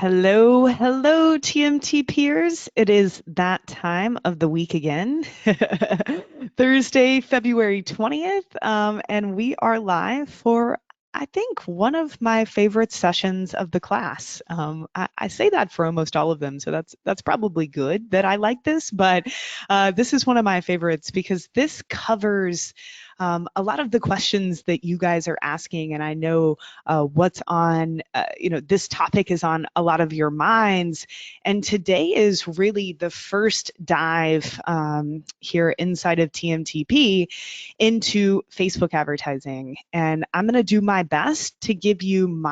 Hello, hello, TMT peers. It is that time of the week again, Thursday, February 20th, and we are live for, I think, one of my favorite sessions of the class. I say that for almost all of them, so that's probably good that I like this, but this is one of my favorites because this covers a lot of the questions that you guys are asking, and I know what's on, this topic is on a lot of your minds. And today is really the first dive here inside of TMTP into Facebook advertising. And I'm going to do my best to give you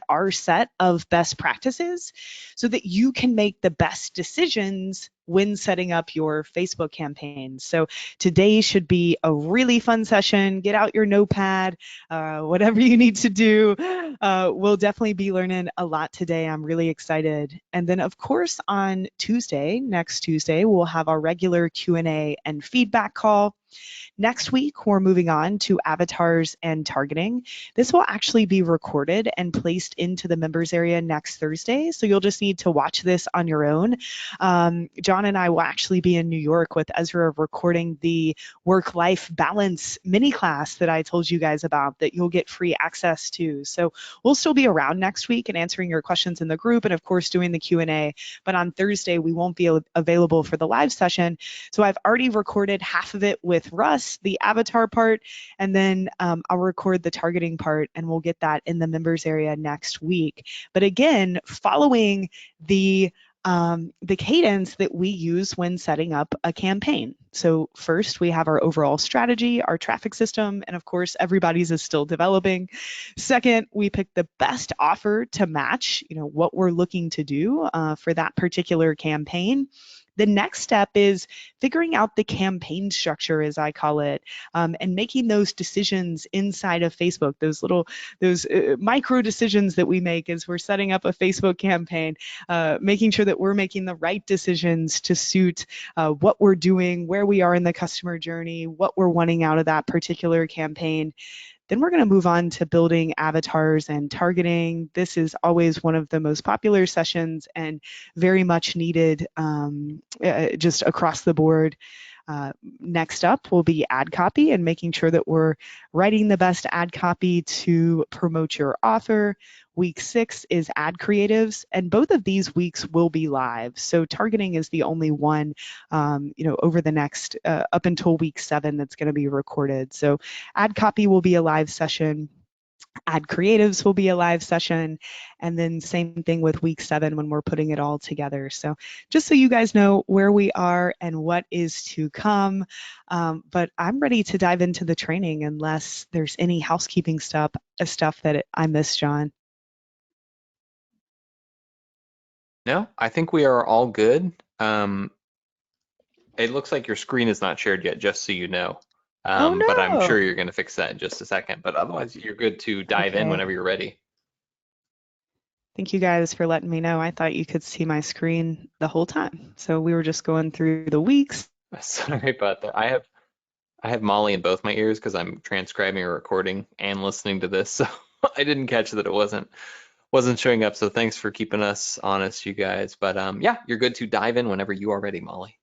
our set of best practices so that you can make the best decisions when setting up your Facebook campaigns. So today should be a really fun session. Get out your notepad, whatever you need to do. We'll definitely be learning a lot today. I'm really excited. And then, of course, on next Tuesday, we'll have our regular Q&A and feedback call. Next week, we're moving on to avatars and targeting. This will actually be recorded and placed into the members area next Thursday, so you'll just need to watch this on your own. John and I will actually be in New York with Ezra recording the work-life balance mini class that I told you guys about that you'll get free access to. So we'll still be around next week and answering your questions in the group and, of course, doing the Q&A. But on Thursday, we won't be available for the live session. So I've already recorded half of it with Russ, the avatar part, and then I'll record the targeting part, and we'll get that in the members area next week. But again, following the cadence that we use when setting up a campaign. So first, we have our overall strategy, our traffic system, and of course, everybody's is still developing. Second, we pick the best offer to match, what we're looking to do for that particular campaign. The next step is figuring out the campaign structure, as I call it, and making those decisions inside of Facebook, those micro decisions that we make as we're setting up a Facebook campaign, making sure that we're making the right decisions to suit what we're doing, where we are in the customer journey, what we're wanting out of that particular campaign. Then we're going to move on to building avatars and targeting. This is always one of the most popular sessions and very much needed just across the board. Next up will be ad copy and making sure that we're writing the best ad copy to promote your offer. Week 6 is ad creatives, and both of these weeks will be live. So targeting is the only one, over the next, up until week 7 that's going to be recorded. So ad copy will be a live session. Ad creatives will be a live session, and then same thing with week 7 when we're putting it all together. So just so you guys know where we are and what is to come, but I'm ready to dive into the training unless there's any housekeeping stuff that I missed, John. No, I think we are all good. It looks like your screen is not shared yet, just so you know. Oh no! But I'm sure you're going to fix that in just a second. But otherwise, you're good to dive in whenever you're ready. Thank you guys for letting me know. I thought you could see my screen the whole time. So we were just going through the weeks. Sorry about that. I have Molly in both my ears because I'm transcribing or recording and listening to this, so I didn't catch that it wasn't showing up. So thanks for keeping us honest, you guys. But yeah, you're good to dive in whenever you are ready, Molly.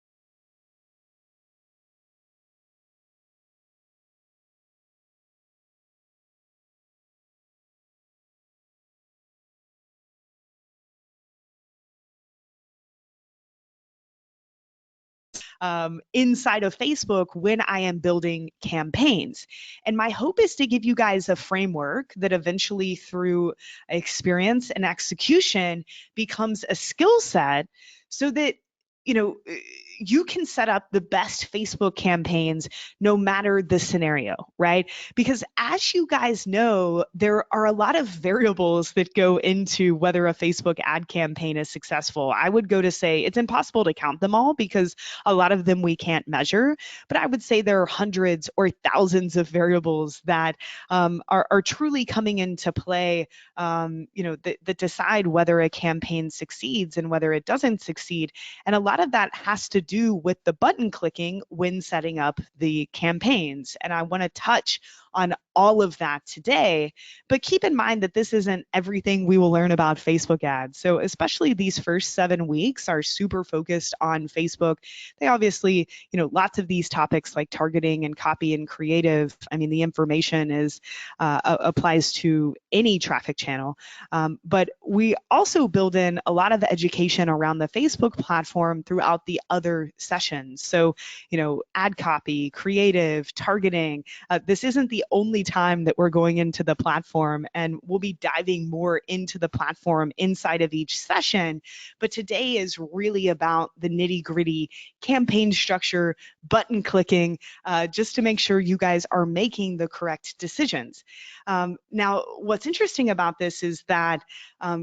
Inside of Facebook when I am building campaigns. And my hope is to give you guys a framework that eventually through experience and execution becomes a skill set so that you can set up the best Facebook campaigns no matter the scenario, right? Because as you guys know, there are a lot of variables that go into whether a Facebook ad campaign is successful. I would go to say it's impossible to count them all because a lot of them we can't measure, but I would say there are hundreds or thousands of variables that are truly coming into play, that decide whether a campaign succeeds and whether it doesn't succeed. And a lot of that has to do with the button clicking when setting up the campaigns. And I want to touch on all of that today. But keep in mind that this isn't everything we will learn about Facebook ads. So especially these first 7 weeks are super focused on Facebook. They obviously, lots of these topics like targeting and copy and creative, I mean, the information is applies to any traffic channel. But we also build in a lot of education around the Facebook platform throughout the other sessions. So, ad copy, creative, targeting. This isn't the only time that we're going into the platform, and we'll be diving more into the platform inside of each session. But today is really about the nitty-gritty campaign structure, button clicking, just to make sure you guys are making the correct decisions. Now, what's interesting about this is that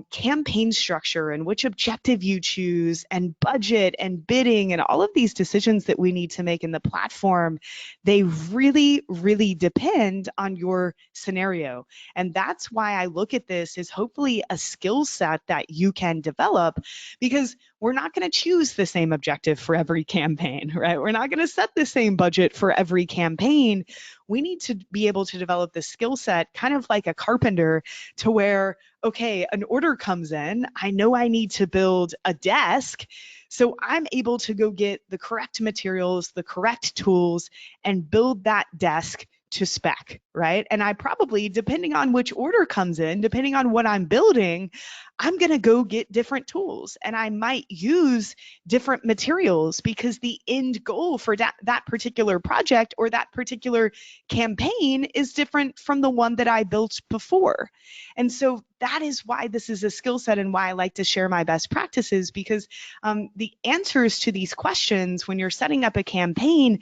campaign structure and which objective you choose and budget and bidding and all of these decisions that we need to make in the platform, they really, really depend on your scenario. And that's why I look at this as hopefully a skill set that you can develop, because we're not going to choose the same objective for every campaign, right? We're not going to set the same budget for every campaign. We need to be able to develop the skill set kind of like a carpenter, to where, okay, an order comes in, I know I need to build a desk, so I'm able to go get the correct materials, the correct tools, and build that desk to spec, right? And I probably, depending on which order comes in, depending on what I'm building, I'm going to go get different tools, and I might use different materials, because the end goal for that particular project or that particular campaign is different from the one that I built before. And so that is why this is a skill set, and why I like to share my best practices, because the answers to these questions when you're setting up a campaign,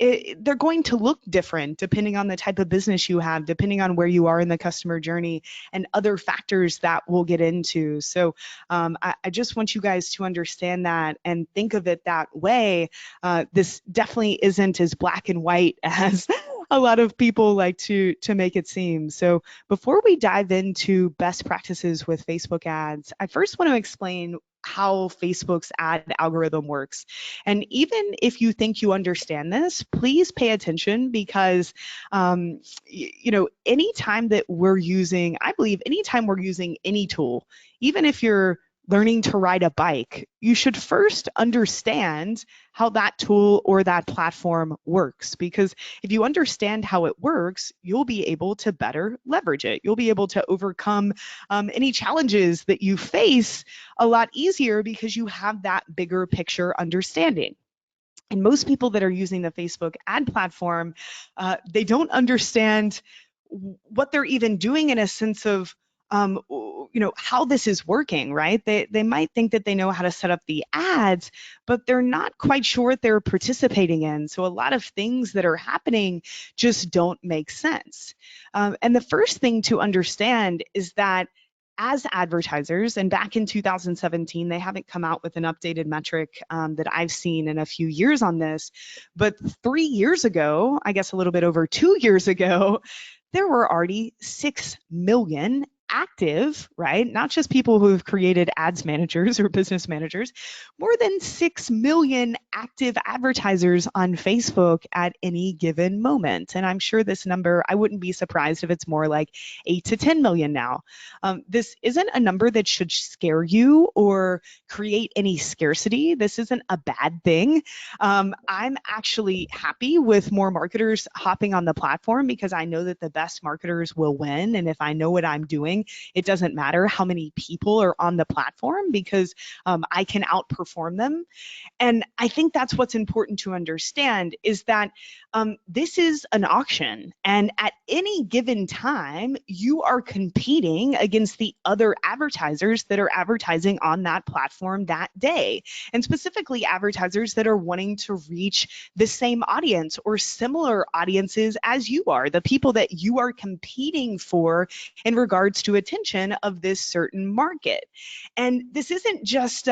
they're going to look different depending on the type of business you have, depending on where you are in the customer journey, and other factors that we'll get into. So I just want you guys to understand that and think of it that way. This definitely isn't as black and white as a lot of people like to make it seem. So before we dive into best practices with Facebook ads, I first want to explain how Facebook's ad algorithm works. And even if you think you understand this, please pay attention, because anytime that we're using, I believe anytime we're using any tool, even if you're learning to ride a bike, you should first understand how that tool or that platform works. Because if you understand how it works, you'll be able to better leverage it. You'll be able to overcome any challenges that you face a lot easier, because you have that bigger picture understanding. And most people that are using the Facebook ad platform, they don't understand what they're even doing, in a sense of how this is working, right? They might think that they know how to set up the ads, but they're not quite sure what they're participating in. So a lot of things that are happening just don't make sense. And the first thing to understand is that as advertisers, and back in 2017, they haven't come out with an updated metric that I've seen in a few years on this, but 3 years ago, I guess a little bit over 2 years ago, there were already 6 million active, right? Not just people who have created ads managers or business managers, more than 6 million active advertisers on Facebook at any given moment. And I'm sure this number, I wouldn't be surprised if it's more like 8 to 10 million now. This isn't a number that should scare you or create any scarcity. This isn't a bad thing. I'm actually happy with more marketers hopping on the platform, because I know that the best marketers will win. And if I know what I'm doing, it doesn't matter how many people are on the platform, because I can outperform them. And I think that's what's important to understand, is that this is an auction, and at any given time, you are competing against the other advertisers that are advertising on that platform that day, and specifically advertisers that are wanting to reach the same audience or similar audiences as you are, the people that you are competing for in regards to attention of this certain market. And this isn't just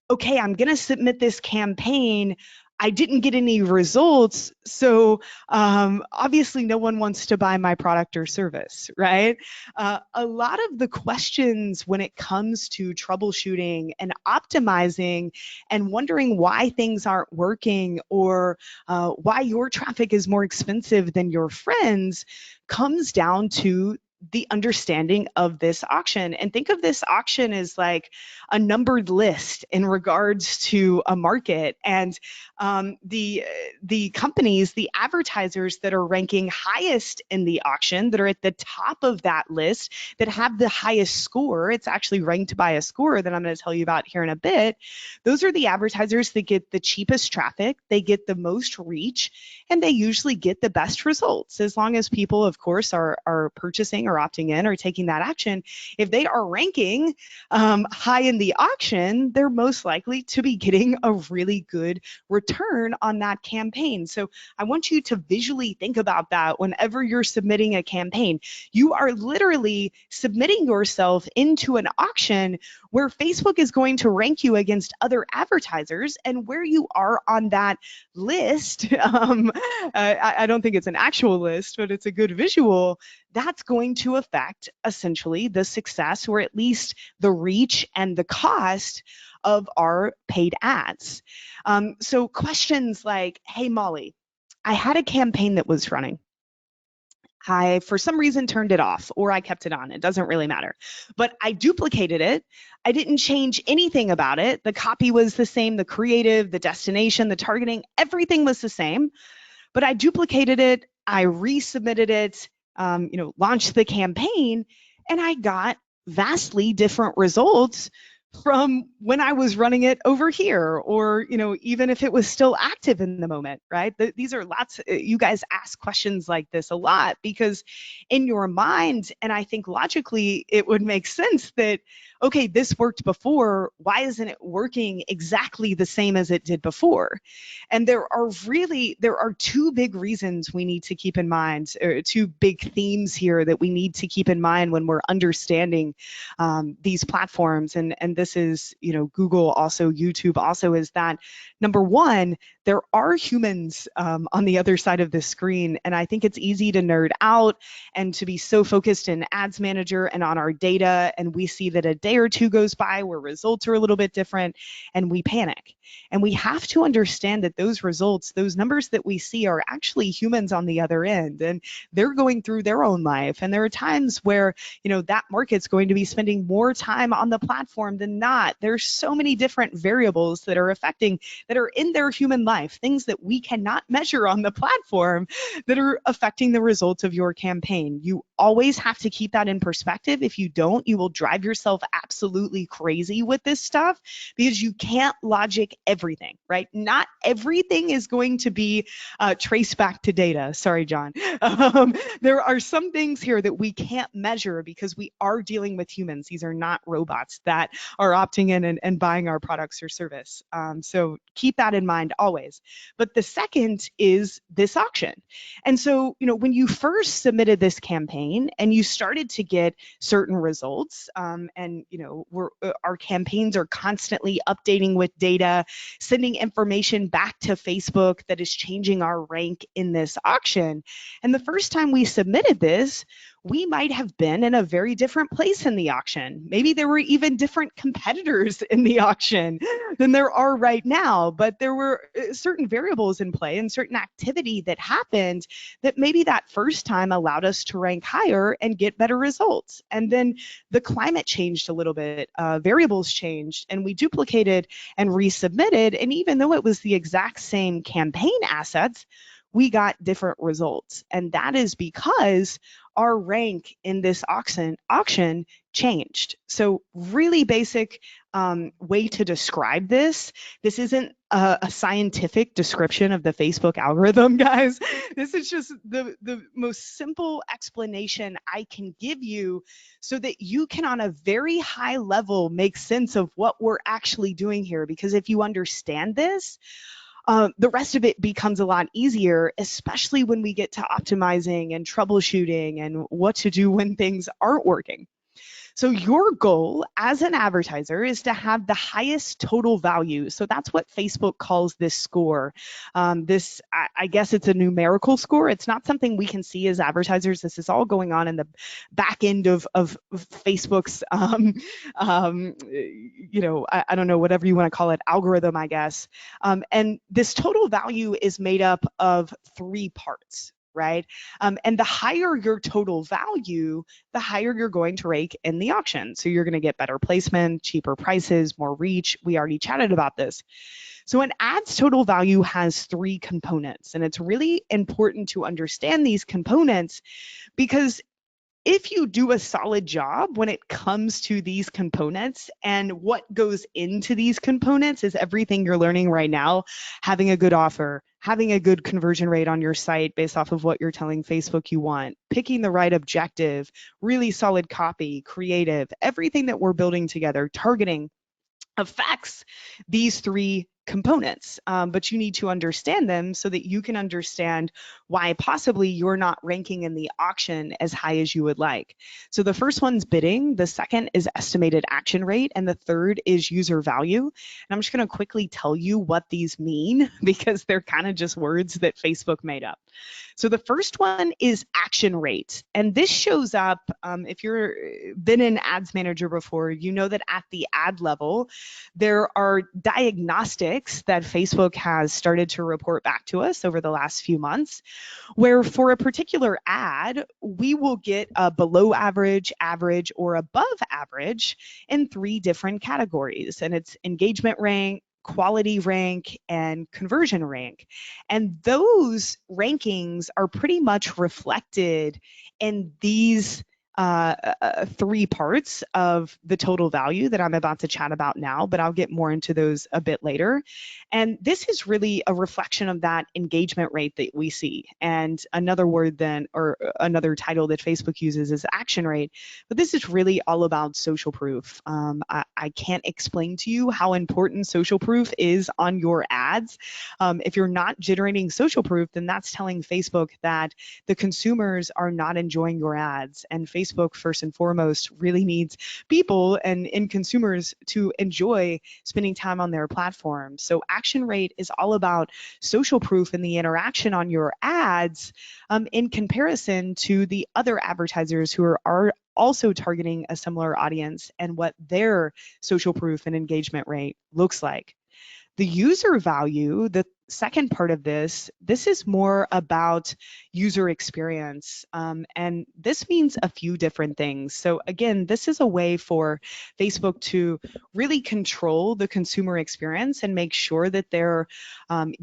okay, I'm going to submit this campaign, I didn't get any results. So obviously no one wants to buy my product or service, right? A lot of the questions when it comes to troubleshooting and optimizing and wondering why things aren't working or why your traffic is more expensive than your friends comes down to the understanding of this auction. And think of this auction as like a numbered list in regards to a market. And the companies, the advertisers that are ranking highest in the auction, that are at the top of that list, that have the highest score, it's actually ranked by a score that I'm going to tell you about here in a bit. Those are the advertisers that get the cheapest traffic, they get the most reach, and they usually get the best results. As long as people, of course, are purchasing or opting in or taking that action, if they are ranking high in the auction, they're most likely to be getting a really good return on that campaign. So I want you to visually think about that whenever you're submitting a campaign. You are literally submitting yourself into an auction where Facebook is going to rank you against other advertisers, and where you are on that list. I don't think it's an actual list, but it's a good visual. That's going to affect essentially the success, or at least the reach and the cost of our paid ads. So questions like, hey, Molly, I had a campaign that was running. I, for some reason, turned it off, or I kept it on. It doesn't really matter. But I duplicated it. I didn't change anything about it. The copy was the same, the creative, the destination, the targeting, everything was the same. But I duplicated it. I resubmitted it, launched the campaign, and I got vastly different results from when I was running it over here, or even if it was still active in the moment, right? These are lots. You guys ask questions like this a lot because in your mind, and I think logically, it would make sense that, okay, this worked before. Why isn't it working exactly the same as it did before? And there are two big reasons we need to keep in mind, or two big themes here that we need to keep in mind when we're understanding these platforms. And this is, Google, also YouTube, also, is that number one, there are humans on the other side of the screen. And I think it's easy to nerd out and to be so focused in Ads Manager and on our data. And we see that a day or two goes by where results are a little bit different and we panic. And we have to understand that those results, those numbers that we see, are actually humans on the other end. And they're going through their own life. And there are times where, that market's going to be spending more time on the platform than not. There's so many different variables that are in their human life, things that we cannot measure on the platform, that are affecting the results of your campaign. You always have to keep that in perspective. If you don't, you will drive yourself absolutely crazy with this stuff, because you can't logic everything, right? Not everything is going to be traced back to data. Sorry, John. There are some things here that we can't measure because we are dealing with humans. These are not robots that are opting in and buying our products or service. So keep that in mind always. But the second is this auction. And so, when you first submitted this campaign and you started to get certain results, our campaigns are constantly updating with data, sending information back to Facebook that is changing our rank in this auction. And the first time we submitted this, we might have been in a very different place in the auction. Maybe there were even different competitors in the auction than there are right now, but there were certain variables in play and certain activity that happened that maybe that first time allowed us to rank higher and get better results. And then the climate changed a little bit, variables changed, and we duplicated and resubmitted. And even though it was the exact same campaign assets, we got different results. And that is because our rank in this auction changed. So really basic way to describe this. This isn't a scientific description of the Facebook algorithm, guys. This is just the most simple explanation I can give you so that you can, on a very high level, make sense of what we're actually doing here. Because if you understand this, the rest of it becomes a lot easier, especially when we get to optimizing and troubleshooting and what to do when things aren't working. So your goal as an advertiser is to have the highest total value. So that's what Facebook calls this score. I guess it's a numerical score. It's not something we can see as advertisers. This is all going on in the back end of Facebook's, I don't know, whatever you want to call it, algorithm, I guess. And this total value is made up of three parts, right? And the higher your total value, the higher you're going to rank in the auction. So you're going to get better placement, cheaper prices, more reach. We already chatted about this. So an ad's total value has three components, and it's really important to understand these components because if you do a solid job when it comes to these components, and what goes into these components is everything you're learning right now, having a good offer, having a good conversion rate on your site based off of what you're telling Facebook you want, picking the right objective, really solid copy, creative, everything that we're building together, targeting, affects these three components, but you need to understand them so that you can understand why possibly you're not ranking in the auction as high as you would like. So the first one's bidding, the second is estimated action rate, and the third is user value. And I'm just going to quickly tell you what these mean because they're kind of just words that Facebook made up. So the first one is action rate, and this shows up if you've been in Ads Manager before, you know that at the ad level, there are diagnostics that Facebook has started to report back to us over the last few months, where for a particular ad, we will get a below average, average, or above average in three different categories, and it's engagement rank, quality rank, and conversion rank. And those rankings are pretty much reflected in these three parts of the total value that I'm about to chat about now, but I'll get more into those a bit later. And this is really a reflection of that engagement rate that we see. And another word then, or another title that Facebook uses is action rate, but this is really all about social proof. I can't explain to you how important social proof is on your ads. If you're not generating social proof, then that's telling Facebook that the consumers are not enjoying your ads. And Facebook, first and foremost, really needs people and end consumers to enjoy spending time on their platform. So action rate is all about social proof and the interaction on your ads in comparison to the other advertisers who are also targeting a similar audience and what their social proof and engagement rate looks like. The user value, the second part of this is more about user experience. And this means a few different things. So again, this is a way for Facebook to really control the consumer experience and make sure that they're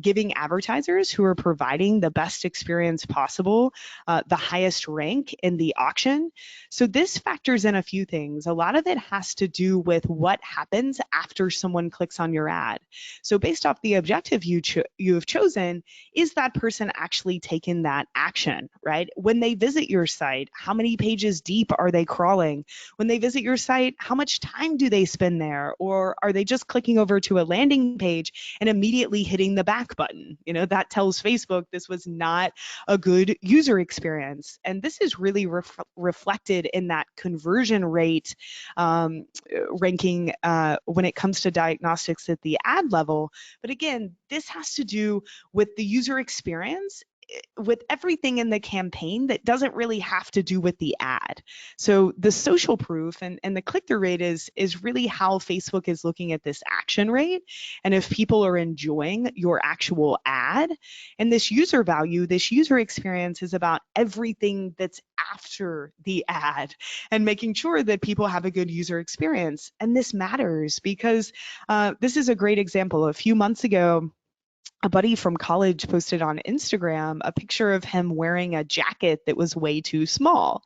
giving advertisers who are providing the best experience possible, the highest rank in the auction. So this factors in a few things. A lot of it has to do with what happens after someone clicks on your ad. So based off the objective you have chosen, is that person actually taking that action, right? When they visit your site, how many pages deep are they crawling? When they visit your site, how much time do they spend there? Or are they just clicking over to a landing page and immediately hitting the back button? You know, that tells Facebook this was not a good user experience. And this is really reflected in that conversion rate ranking when it comes to diagnostics at the ad level. But again, this has to do with the user experience, with everything in the campaign that doesn't really have to do with the ad. So the social proof and the click-through rate is really how Facebook is looking at this action rate, and if people are enjoying your actual ad. And this user value, this user experience is about everything that's after the ad and making sure that people have a good user experience. And this matters because this is a great example. A few months ago, a buddy from college posted on Instagram a picture of him wearing a jacket that was way too small.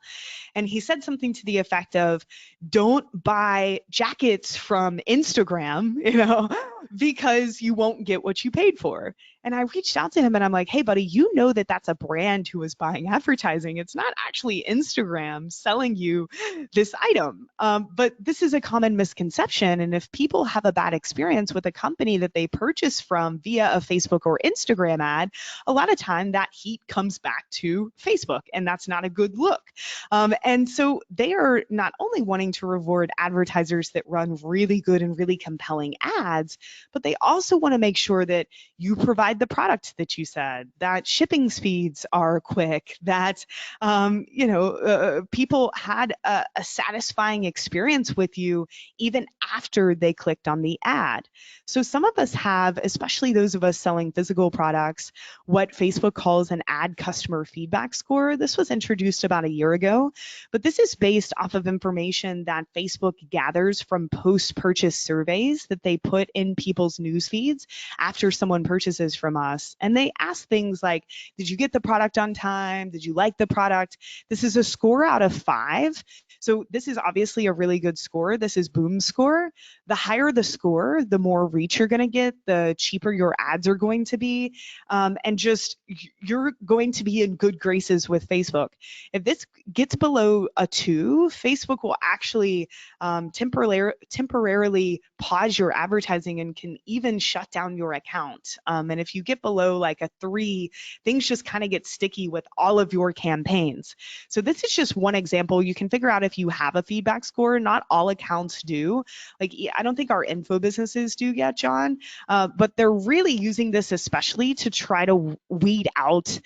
And he said something to the effect of, don't buy jackets from Instagram, because you won't get what you paid for. And I reached out to him and I'm like, hey, buddy, you know that that's a brand who is buying advertising. It's not actually Instagram selling you this item. But this is a common misconception. And if people have a bad experience with a company that they purchase from via a Facebook or Instagram ad, a lot of time that heat comes back to Facebook, and that's not a good look. And so they are not only wanting to reward advertisers that run really good and really compelling ads, but they also want to make sure that you provide the product that you said, that shipping speeds are quick, that people had a satisfying experience with you even after they clicked on the ad. So some of us have, especially those of us selling physical products, what Facebook calls an ad customer feedback score. This was introduced about a year ago, but this is based off of information that Facebook gathers from post-purchase surveys that they put in people's news feeds after someone purchases from us. And they ask things like, did you get the product on time? Did you like the product? This is a score out of 5. So this is obviously a really good score. This is Boom score. The higher the score, the more reach you're going to get, the cheaper your ads are going to be, and just you're going to be in good graces with Facebook. If this gets below a 2, Facebook will actually temporarily pause your advertising and can even shut down your account. And if you get below like a 3, things just kind of get sticky with all of your campaigns. So this is just one example. You can figure out if you have a feedback score. Not all accounts do. Like, I don't think our info businesses do yet, John, but they're really using this especially to try to weed out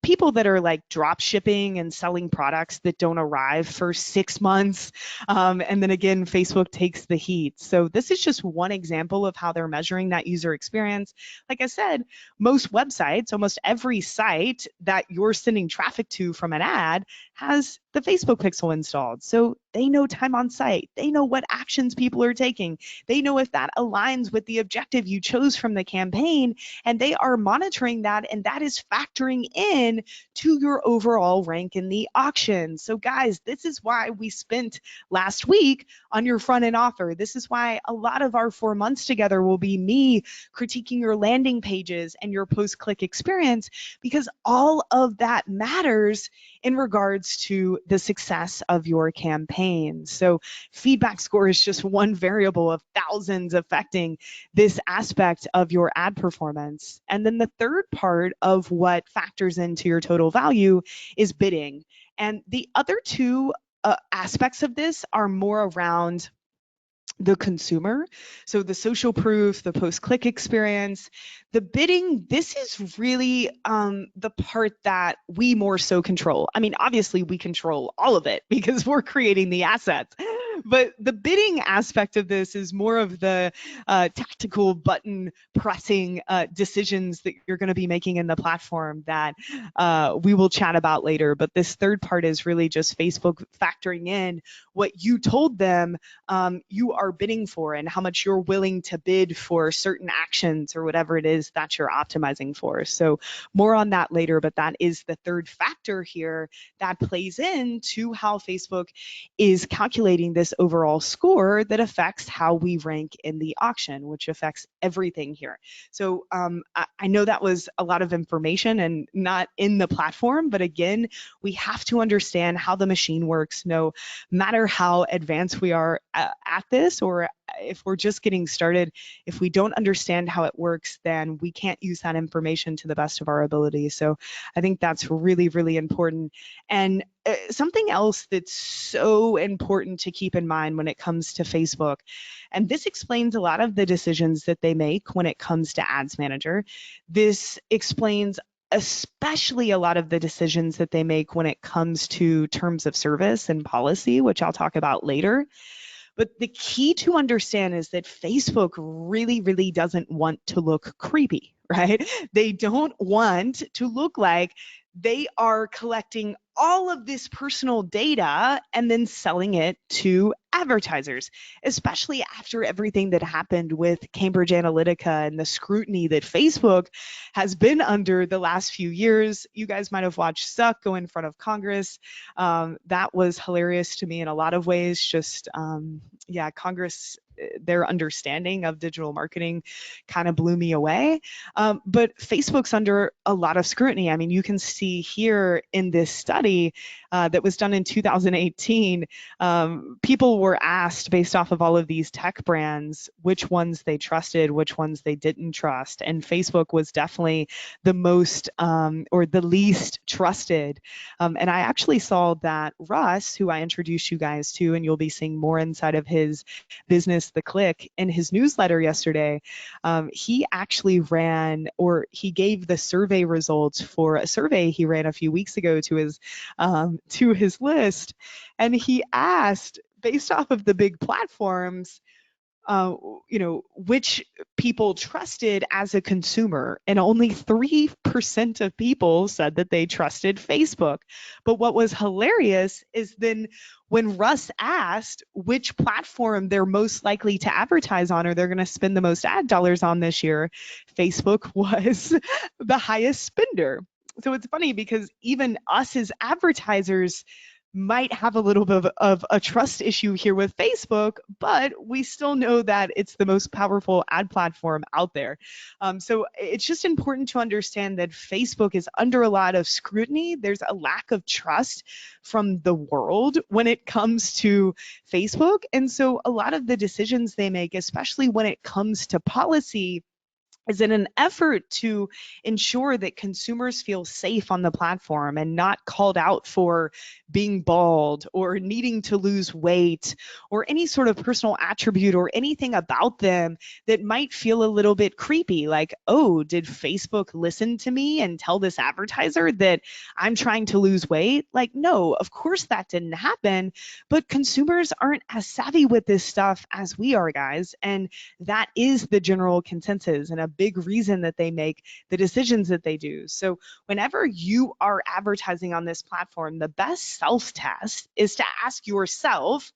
people that are like drop shipping and selling products that don't arrive for 6 months. And then again, Facebook takes the heat. So this is just one example of how they're measuring that user experience. Like I said, most websites, almost every site that you're sending traffic to from an ad has the Facebook pixel installed. So they know time on site. They know what actions people are taking. They know if that aligns with the objective you chose from the campaign, and they are monitoring that, and that is factoring in to your overall rank in the auction. So guys, this is why we spent last week on your front end offer. This is why a lot of our 4 months together will be me critiquing your landing pages and your post-click experience, because all of that matters in regards to the success of your campaign. So feedback score is just one variable of thousands affecting this aspect of your ad performance. And then the third part of what factors into your total value is bidding. And the other two aspects of this are more around the consumer. So the social proof, the post-click experience, the bidding, this is really the part that we more so control. I mean, obviously we control all of it because we're creating the assets. But the bidding aspect of this is more of the tactical button pressing decisions that you're going to be making in the platform that we will chat about later. But this third part is really just Facebook factoring in what you told them you are bidding for and how much you're willing to bid for certain actions or whatever it is that you're optimizing for. So more on that later, but that is the third factor here that plays into how Facebook is calculating this overall score that affects how we rank in the auction, which affects everything here. So I know that was a lot of information and not in the platform, but again, we have to understand how the machine works, no matter how advanced we are at this, or if we're just getting started. If we don't understand how it works, then we can't use that information to the best of our ability. So I think that's really, really important. And something else that's so important to keep in mind when it comes to Facebook, and this explains a lot of the decisions that they make when it comes to Ads Manager. This explains especially a lot of the decisions that they make when it comes to terms of service and policy, which I'll talk about later. But the key to understand is that Facebook really, really doesn't want to look creepy, right? They don't want to look like they are collecting all of this personal data and then selling it to advertisers, especially after everything that happened with Cambridge Analytica and the scrutiny that Facebook has been under the last few years. You guys might have watched Zuck go in front of Congress. That was hilarious to me in a lot of ways. Just, yeah, Congress, their understanding of digital marketing kind of blew me away. But Facebook's under a lot of scrutiny. I mean, you can see here in this study that was done in 2018, people were asked based off of all of these tech brands, which ones they trusted, which ones they didn't trust. And Facebook was definitely the most or the least trusted. And I actually saw that Russ, who I introduced you guys to, and you'll be seeing more inside of his business, The Click, in his newsletter yesterday, he actually ran, or he gave the survey results for a survey he ran a few weeks ago to his list, and he asked, based off of the big platforms, which people trusted as a consumer, and only 3% of people said that they trusted Facebook. But what was hilarious is then when Russ asked which platform they're most likely to advertise on or they're going to spend the most ad dollars on this year, Facebook was the highest spender. So it's funny because even us as advertisers might have a little bit of a trust issue here with Facebook, but we still know that it's the most powerful ad platform out there. So it's just important to understand that Facebook is under a lot of scrutiny. There's a lack of trust from the world when it comes to Facebook. And so a lot of the decisions they make, especially when it comes to policy, is in an effort to ensure that consumers feel safe on the platform and not called out for being bald or needing to lose weight or any sort of personal attribute or anything about them that might feel a little bit creepy. Like, oh, did Facebook listen to me and tell this advertiser that I'm trying to lose weight? Like, no, of course that didn't happen, but consumers aren't as savvy with this stuff as we are, guys. And that is the general consensus and a big reason that they make the decisions that they do. So whenever you are advertising on this platform, the best self-test is to ask yourself,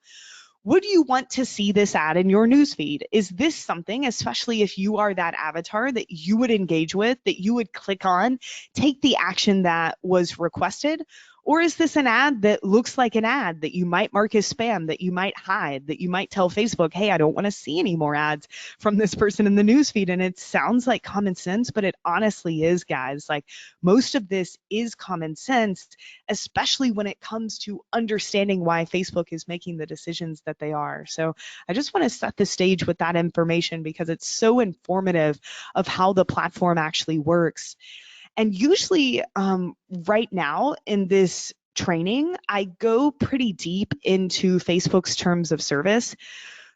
would you want to see this ad in your newsfeed? Is this something, especially if you are that avatar, that you would engage with, that you would click on, take the action that was requested? Or is this an ad that looks like an ad that you might mark as spam, that you might hide, that you might tell Facebook, hey, I don't want to see any more ads from this person in the newsfeed? And it sounds like common sense, but it honestly is, guys. Like, most of this is common sense, especially when it comes to understanding why Facebook is making the decisions that they are. So I just want to set the stage with that information because it's so informative of how the platform actually works. And usually right now in this training, I go pretty deep into Facebook's terms of service,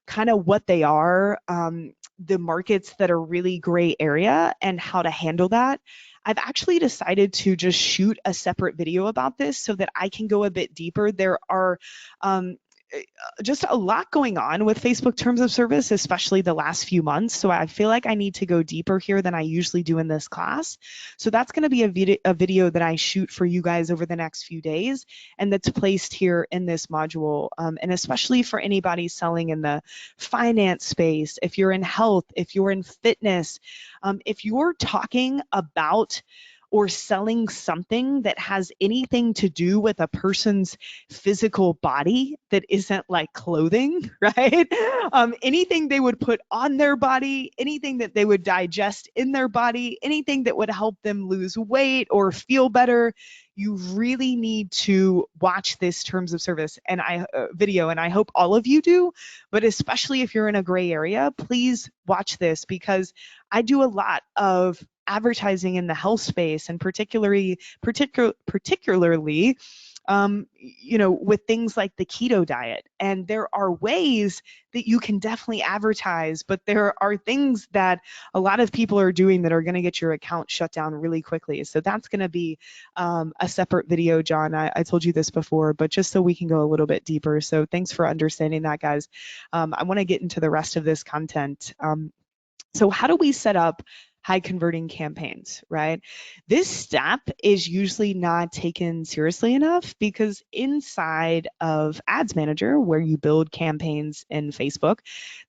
kind of what they are, the markets that are really gray area and how to handle that. I've actually decided to just shoot a separate video about this so that I can go a bit deeper. There are just a lot going on with Facebook terms of service, especially the last few months. So I feel like I need to go deeper here than I usually do in this class. So that's going to be a video that I shoot for you guys over the next few days, and that's placed here in this module. And especially for anybody selling in the finance space, if you're in health, if you're in fitness, if you're talking about or selling something that has anything to do with a person's physical body that isn't like clothing, right? Anything they would put on their body, anything that they would digest in their body, anything that would help them lose weight or feel better, you really need to watch this terms of service and video, and I hope all of you do, but especially if you're in a gray area, please watch this because I do a lot of advertising in the health space, and particularly with things like the keto diet. And there are ways that you can definitely advertise, but there are things that a lot of people are doing that are going to get your account shut down really quickly. So that's going to be a separate video, John. I told you this before, but just so we can go a little bit deeper. So thanks for understanding that, guys. I want to get into the rest of this content. So how do we set up high converting campaigns, right? This step is usually not taken seriously enough because inside of Ads Manager, where you build campaigns in Facebook,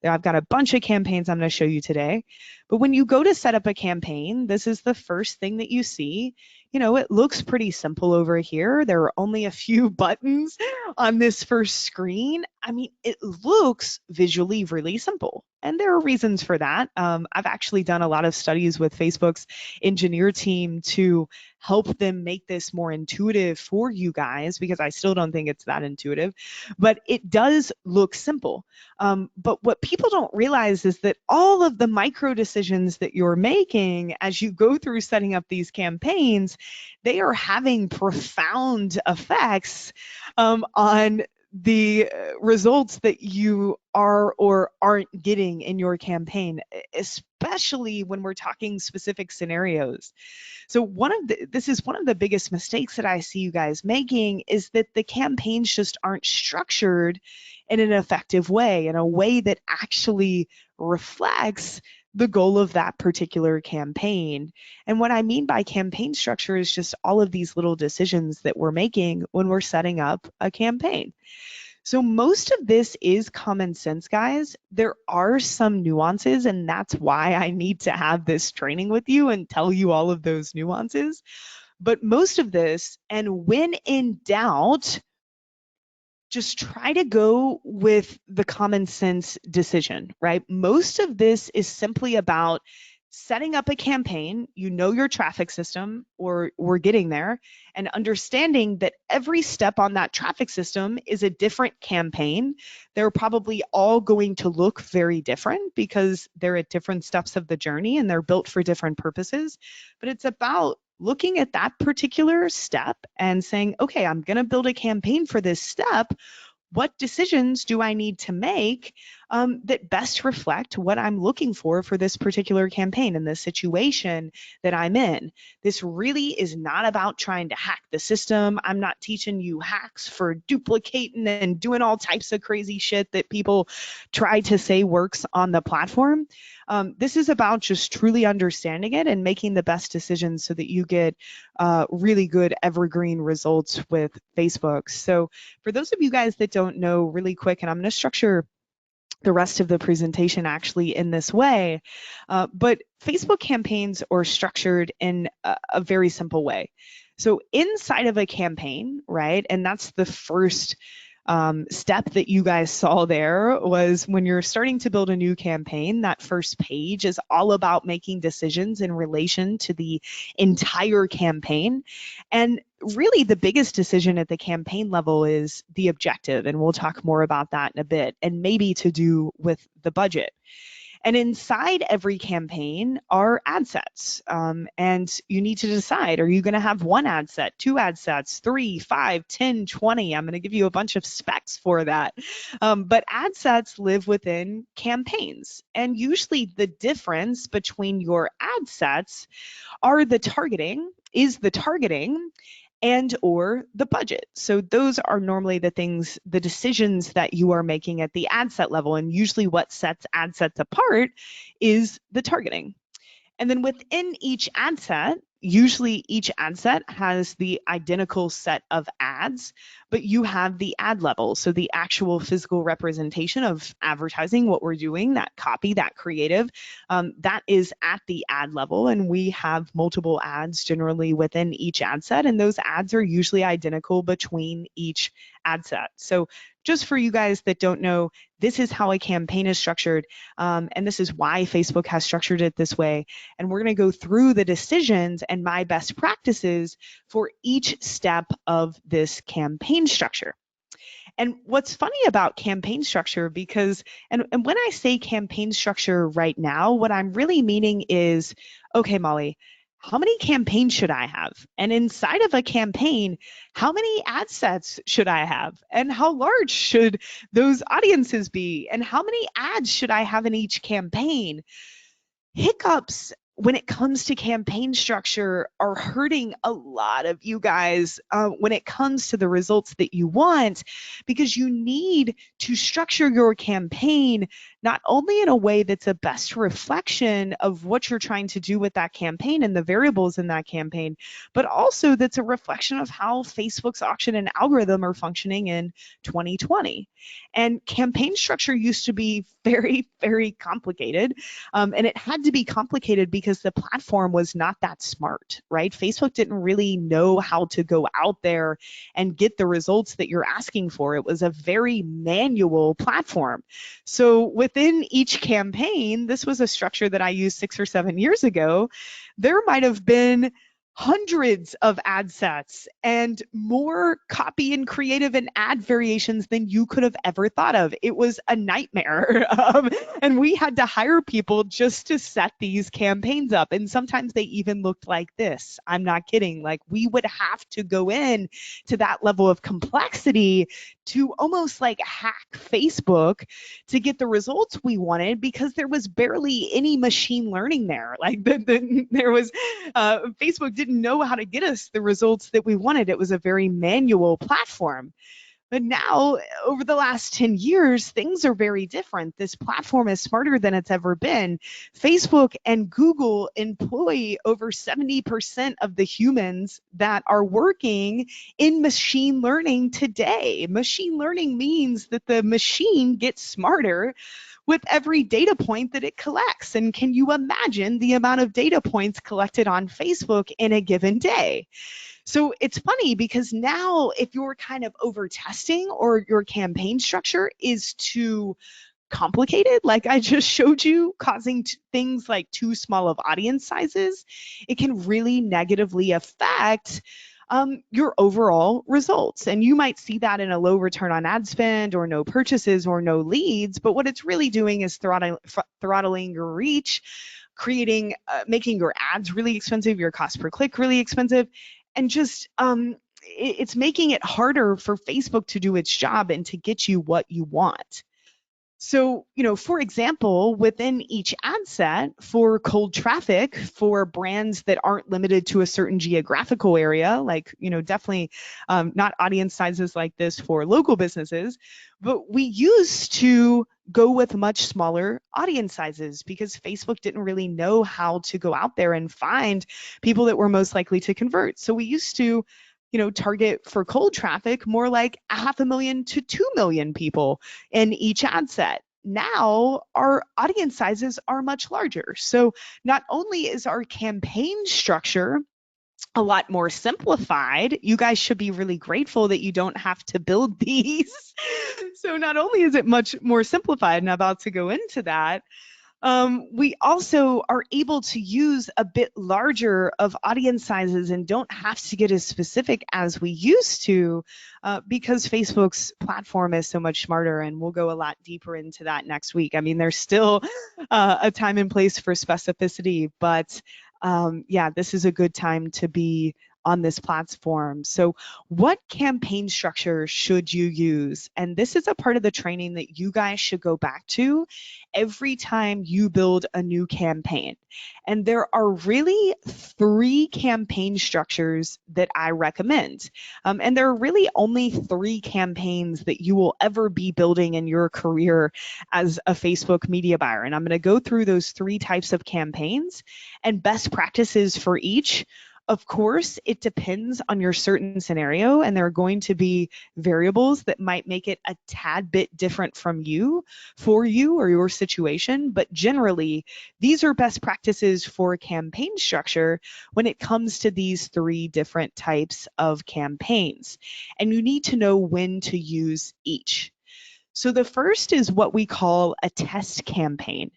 there I've got a bunch of campaigns I'm going to show you today. But when you go to set up a campaign, this is the first thing that you see. You know, it looks pretty simple over here. There are only a few buttons on this first screen. I mean, it looks visually really simple. And there are reasons for that. I've actually done a lot of studies with Facebook's engineer team to help them make this more intuitive for you guys, because I still don't think it's that intuitive, but it does look simple. But what people don't realize is that all of the micro decisions that you're making as you go through setting up these campaigns, they are having profound effects on the results that you are or aren't getting in your campaign, especially when we're talking specific scenarios. So this is one of the biggest mistakes that I see you guys making, is that the campaigns just aren't structured in an effective way, in a way that actually reflects the goal of that particular campaign. And what I mean by campaign structure is just all of these little decisions that we're making when we're setting up a campaign. So most of this is common sense, guys. There are some nuances, and that's why I need to have this training with you and tell you all of those nuances. But most of this, and when in doubt, just try to go with the common sense decision, right? Most of this is simply about setting up a campaign. You know your traffic system, or we're getting there, and understanding that every step on that traffic system is a different campaign. They're probably all going to look very different because they're at different steps of the journey and they're built for different purposes. But it's about looking at that particular step and saying, okay, I'm going to build a campaign for this step. What decisions do I need to make that best reflect what I'm looking for this particular campaign and the situation that I'm in? This really is not about trying to hack the system. I'm not teaching you hacks for duplicating and doing all types of crazy shit that people try to say works on the platform. This is about just truly understanding it and making the best decisions so that you get really good evergreen results with Facebook. So for those of you guys that don't know, really quick, and I'm going to structure the rest of the presentation actually in this way, but Facebook campaigns are structured in a very simple way. So inside of a campaign, right, and that's the first step that you guys saw there, was when you're starting to build a new campaign, that first page is all about making decisions in relation to the entire campaign. And really the biggest decision at the campaign level is the objective, and we'll talk more about that in a bit, and maybe to do with the budget. And inside every campaign are ad sets. And you need to decide, are you going to have one ad set, two ad sets, 3, 5, 10, 20? I'm going to give you a bunch of specs for that. But ad sets live within campaigns. And usually the difference between your ad sets is the targeting and or the budget. So those are normally the decisions that you are making at the ad set level. And usually what sets ad sets apart is the targeting. And then within each ad set, usually each ad set has the identical set of ads, but you have the ad level. So the actual physical representation of advertising, what we're doing, that copy, that creative, that is at the ad level. And we have multiple ads generally within each ad set, and those ads are usually identical between each ad set. So just for you guys that don't know, this is how a campaign is structured, and this is why Facebook has structured it this way. And we're going to go through the decisions and my best practices for each step of this campaign structure. And what's funny about campaign structure, and when I say campaign structure right now, what I'm really meaning is, okay, Molly, how many campaigns should I have? And inside of a campaign, how many ad sets should I have? And how large should those audiences be? And how many ads should I have in each campaign? Hiccups when it comes to campaign structure are hurting a lot of you guys when it comes to the results that you want, because you need to structure your campaign not only in a way that's a best reflection of what you're trying to do with that campaign and the variables in that campaign, but also that's a reflection of how Facebook's auction and algorithm are functioning in 2020. And campaign structure used to be very, very complicated. And it had to be complicated because the platform was not that smart, right? Facebook didn't really know how to go out there and get the results that you're asking for. It was a very manual platform. So within each campaign, this was a structure that I used 6 or 7 years ago. There might have been hundreds of ad sets and more copy and creative and ad variations than you could have ever thought of. It was a nightmare. And we had to hire people just to set these campaigns up. And sometimes they even looked like this. I'm not kidding. Like, we would have to go in to that level of complexity to almost like hack Facebook to get the results we wanted, because there was barely any machine learning there. Like there was Facebook didn't know how to get us the results that we wanted. It was a very manual platform. But now, over the last 10 years, things are very different. This platform is smarter than it's ever been. Facebook and Google employ over 70% of the humans that are working in machine learning today. Machine learning means that the machine gets smarter with every data point that it collects. And can you imagine the amount of data points collected on Facebook in a given day? So it's funny because now, if you're kind of over testing or your campaign structure is too complicated, like I just showed you, causing things like too small of audience sizes, it can really negatively affect your overall results. And you might see that in a low return on ad spend or no purchases or no leads. But what it's really doing is throttling your reach, making your ads really expensive, your cost per click really expensive, and just it's making it harder for Facebook to do its job and to get you what you want. So, for example, within each ad set for cold traffic, for brands that aren't limited to a certain geographical area, like, definitely not audience sizes like this for local businesses, but we used to go with much smaller audience sizes because Facebook didn't really know how to go out there and find people that were most likely to convert. So we used to target for cold traffic more like 500,000 to 2 million people in each ad set. Now our audience sizes are much larger. So not only is our campaign structure a lot more simplified, you guys should be really grateful that you don't have to build these. So not only is it much more simplified, and I'm about to go into that, we also are able to use a bit larger of audience sizes and don't have to get as specific as we used to because Facebook's platform is so much smarter, and we'll go a lot deeper into that next week. I mean, there's still a time and place for specificity, but yeah, this is a good time to be on this platform. So what campaign structure should you use? And this is a part of the training that you guys should go back to every time you build a new campaign. And there are really 3 campaign structures that I recommend. And there are really only 3 campaigns that you will ever be building in your career as a Facebook media buyer. And I'm going to go through those 3 types of campaigns and best practices for each. Of course, it depends on your certain scenario, and there are going to be variables that might make it a tad bit different for you or your situation. But generally, these are best practices for campaign structure when it comes to these 3 different types of campaigns. And you need to know when to use each. So the first is what we call a test campaign.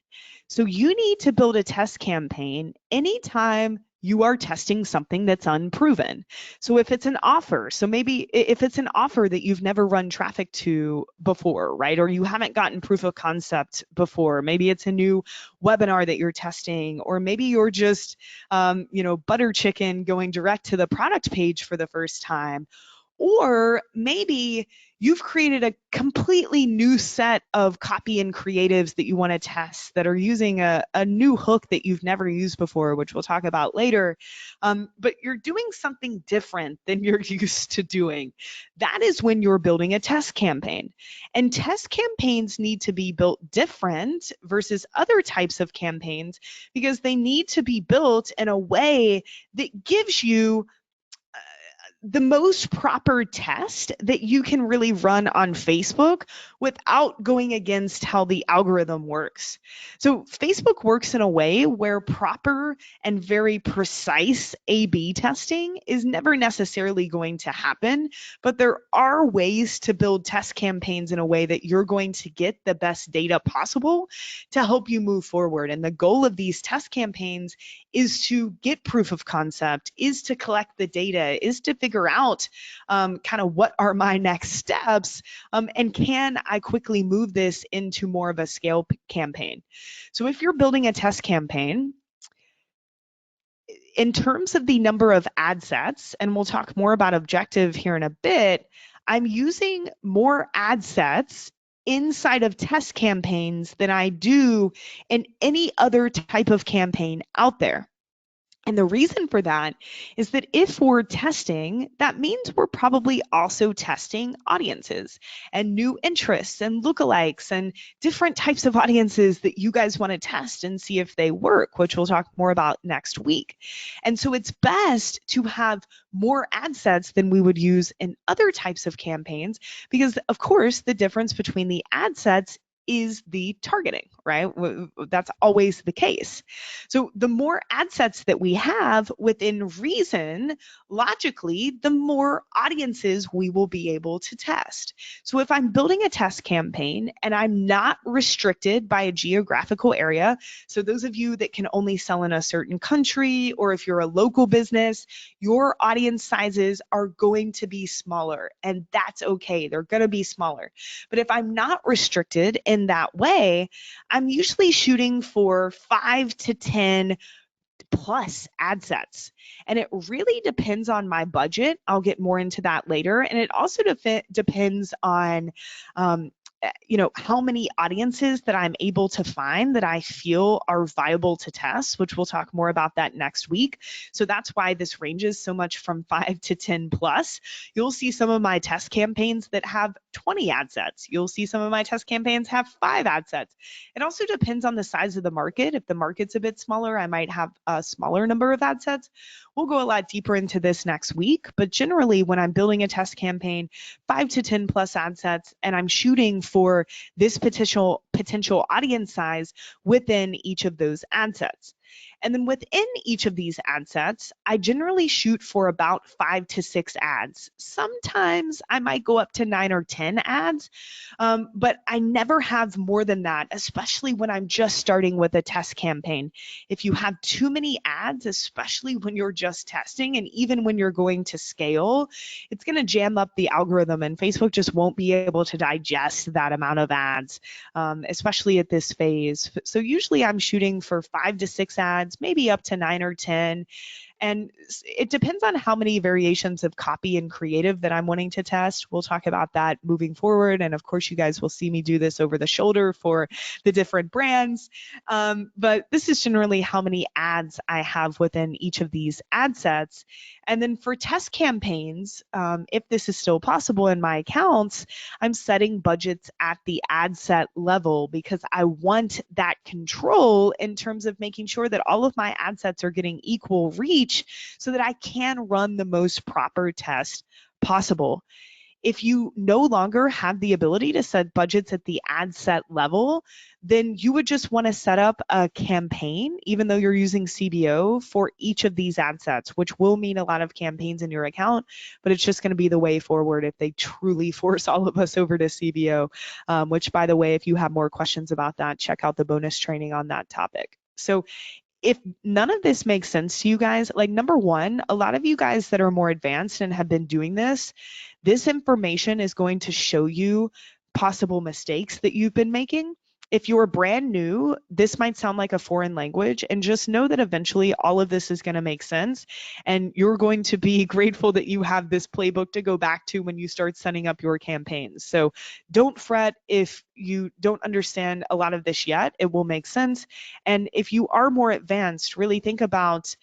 So you need to build a test campaign anytime you are testing something that's unproven. So if it's an offer, so maybe if it's an offer that you've never run traffic to before, right? Or you haven't gotten proof of concept before, maybe it's a new webinar that you're testing, or maybe you're just, butter chicken going direct to the product page for the first time. Or maybe you've created a completely new set of copy and creatives that you want to test that are using a new hook that you've never used before, which we'll talk about later. But you're doing something different than you're used to doing. That is when you're building a test campaign. And test campaigns need to be built different versus other types of campaigns because they need to be built in a way that gives you the most proper test that you can really run on Facebook without going against how the algorithm works. So Facebook works in a way where proper and very precise A/B testing is never necessarily going to happen, but there are ways to build test campaigns in a way that you're going to get the best data possible to help you move forward. And the goal of these test campaigns is to get proof of concept, is to collect the data, is to figure out kind of what are my next steps, and can I quickly move this into more of a scale campaign. So if you're building a test campaign, in terms of the number of ad sets, and we'll talk more about objective here in a bit, I'm using more ad sets inside of test campaigns than I do in any other type of campaign out there. And the reason for that is that if we're testing, that means we're probably also testing audiences and new interests and lookalikes and different types of audiences that you guys want to test and see if they work, which we'll talk more about next week. And so it's best to have more ad sets than we would use in other types of campaigns because, of course, the difference between the ad sets is the targeting, right? That's always the case. So the more ad sets that we have within reason, logically, the more audiences we will be able to test. So if I'm building a test campaign and I'm not restricted by a geographical area, so those of you that can only sell in a certain country, or if you're a local business, your audience sizes are going to be smaller, and that's okay. They're going to be smaller. But if I'm not restricted in that way, I'm usually shooting for 5 to 10 plus ad sets. And it really depends on my budget. I'll get more into that later. And it also depends on how many audiences that I'm able to find that I feel are viable to test, which we'll talk more about that next week. So that's why this ranges so much from 5 to 10 plus. You'll see some of my test campaigns that have 20 ad sets. You'll see some of my test campaigns have 5 ad sets. It also depends on the size of the market. If the market's a bit smaller, I might have a smaller number of ad sets. We'll go a lot deeper into this next week, but generally when I'm building a test campaign, 5 to 10 plus ad sets, and I'm shooting for this potential audience size within each of those ad sets. And then within each of these ad sets, I generally shoot for about 5 to 6 ads. Sometimes I might go up to 9 or 10 ads, but I never have more than that, especially when I'm just starting with a test campaign. If you have too many ads, especially when you're just testing and even when you're going to scale, it's going to jam up the algorithm and Facebook just won't be able to digest that amount of ads, especially at this phase. So usually I'm shooting for 5 to 6 ads, maybe up to 9 or 10. And it depends on how many variations of copy and creative that I'm wanting to test. We'll talk about that moving forward. And of course, you guys will see me do this over the shoulder for the different brands. But this is generally how many ads I have within each of these ad sets. And then for test campaigns, if this is still possible in my accounts, I'm setting budgets at the ad set level because I want that control in terms of making sure that all of my ad sets are getting equal reach so that I can run the most proper test possible. If you no longer have the ability to set budgets at the ad set level, then you would just want to set up a campaign, even though you're using CBO, for each of these ad sets, which will mean a lot of campaigns in your account, but it's just going to be the way forward if they truly force all of us over to CBO, which, by the way, if you have more questions about that, check out the bonus training on that topic. So if none of this makes sense to you guys, like number one, a lot of you guys that are more advanced and have been doing this information is going to show you possible mistakes that you've been making. if you're brand new, this might sound like a foreign language, and just know that eventually all of this is going to make sense. And you're going to be grateful that you have this playbook to go back to when you start setting up your campaigns. So don't fret if you don't understand a lot of this yet, it will make sense. And if you are more advanced, really think about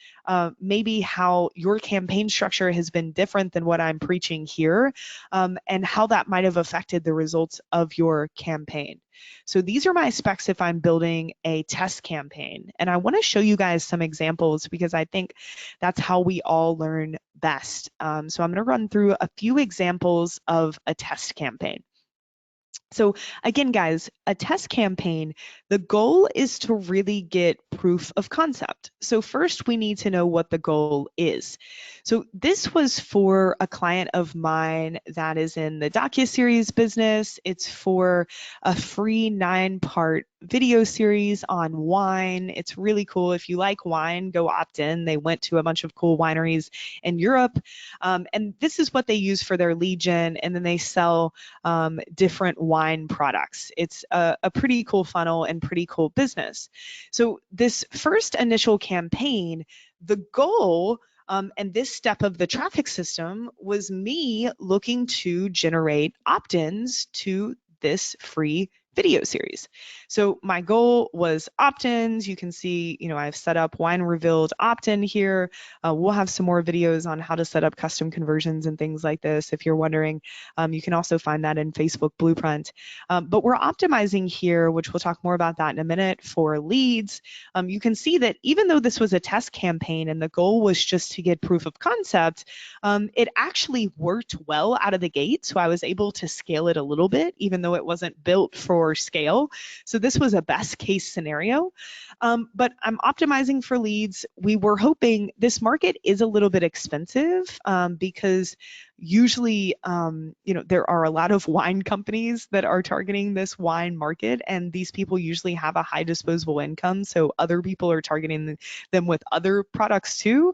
maybe how your campaign structure has been different than what I'm preaching here, and how that might have affected the results of your campaign. So these are my specs if I'm building a test campaign. And I want to show you guys some examples because I think that's how we all learn best. So I'm going to run through a few examples of a test campaign. So again, guys, a test campaign, the goal is to really get proof of concept. So first we need to know what the goal is. So this was for a client of mine that is in the docuseries business. It's for a free 9-part video series on wine. It's really cool. If you like wine, go opt in. They went to a bunch of cool wineries in Europe. And this is what they use for their lead gen, and then they sell different wine products. It's a pretty cool funnel and pretty cool business. So this first initial campaign, the goal and this step of the traffic system was me looking to generate opt-ins to this free video series. So my goal was opt-ins. You can see, I've set up Wine Revealed opt-in here. We'll have some more videos on how to set up custom conversions and things like this. If you're wondering, you can also find that in Facebook Blueprint. But we're optimizing here, which we'll talk more about that in a minute, for leads. You can see that even though this was a test campaign and the goal was just to get proof of concept, it actually worked well out of the gate. So I was able to scale it a little bit, even though it wasn't built for scale. So this was a best case scenario. But I'm optimizing for leads. We were hoping this market is a little bit expensive because usually, there are a lot of wine companies that are targeting this wine market, and these people usually have a high disposable income. So other people are targeting them with other products too.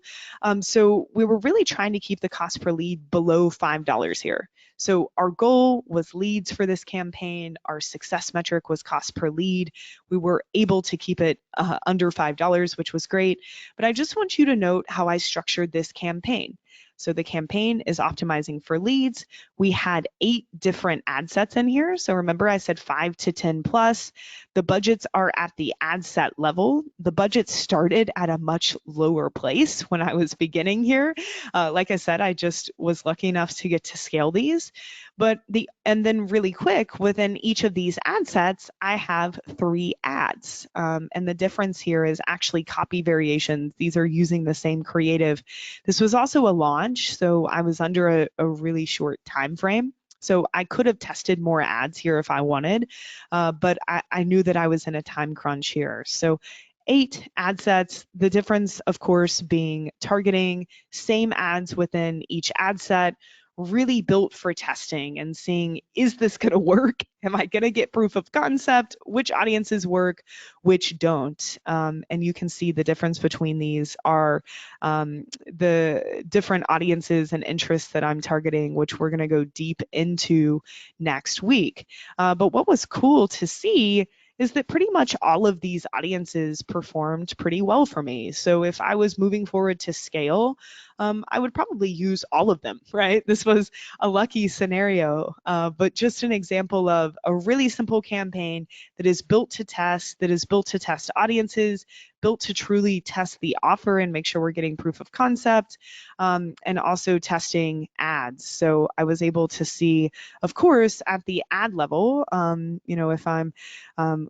So we were really trying to keep the cost per lead below $5 here. So our goal was leads for this campaign. Our success metric was cost per lead. We were able to keep it under $5, which was great. But I just want you to note how I structured this campaign. So the campaign is optimizing for leads. We had 8 different ad sets in here. So remember I said 5 to 10 plus. The budgets are at the ad set level. The budget started at a much lower place when I was beginning here. Like I said, I just was lucky enough to get to scale these. And then really quick, within each of these ad sets, I have 3 ads. And the difference here is actually copy variations. These are using the same creative. This was also a launch, so I was under a really short time frame. So I could have tested more ads here if I wanted, but I knew that I was in a time crunch here. So 8 ad sets, the difference, of course, being targeting, same ads within each ad set, really built for testing and seeing, is this going to work? Am I going to get proof of concept? Which audiences work, which don't? And you can see the difference between these are the different audiences and interests that I'm targeting, which we're going to go deep into next week. But what was cool to see is that pretty much all of these audiences performed pretty well for me. So if I was moving forward to scale, I would probably use all of them, right? This was a lucky scenario, but just an example of a really simple campaign that is built to test, that is built to test audiences, built to truly test the offer and make sure we're getting proof of concept, and also testing ads. So I was able to see, of course, at the ad level, if I'm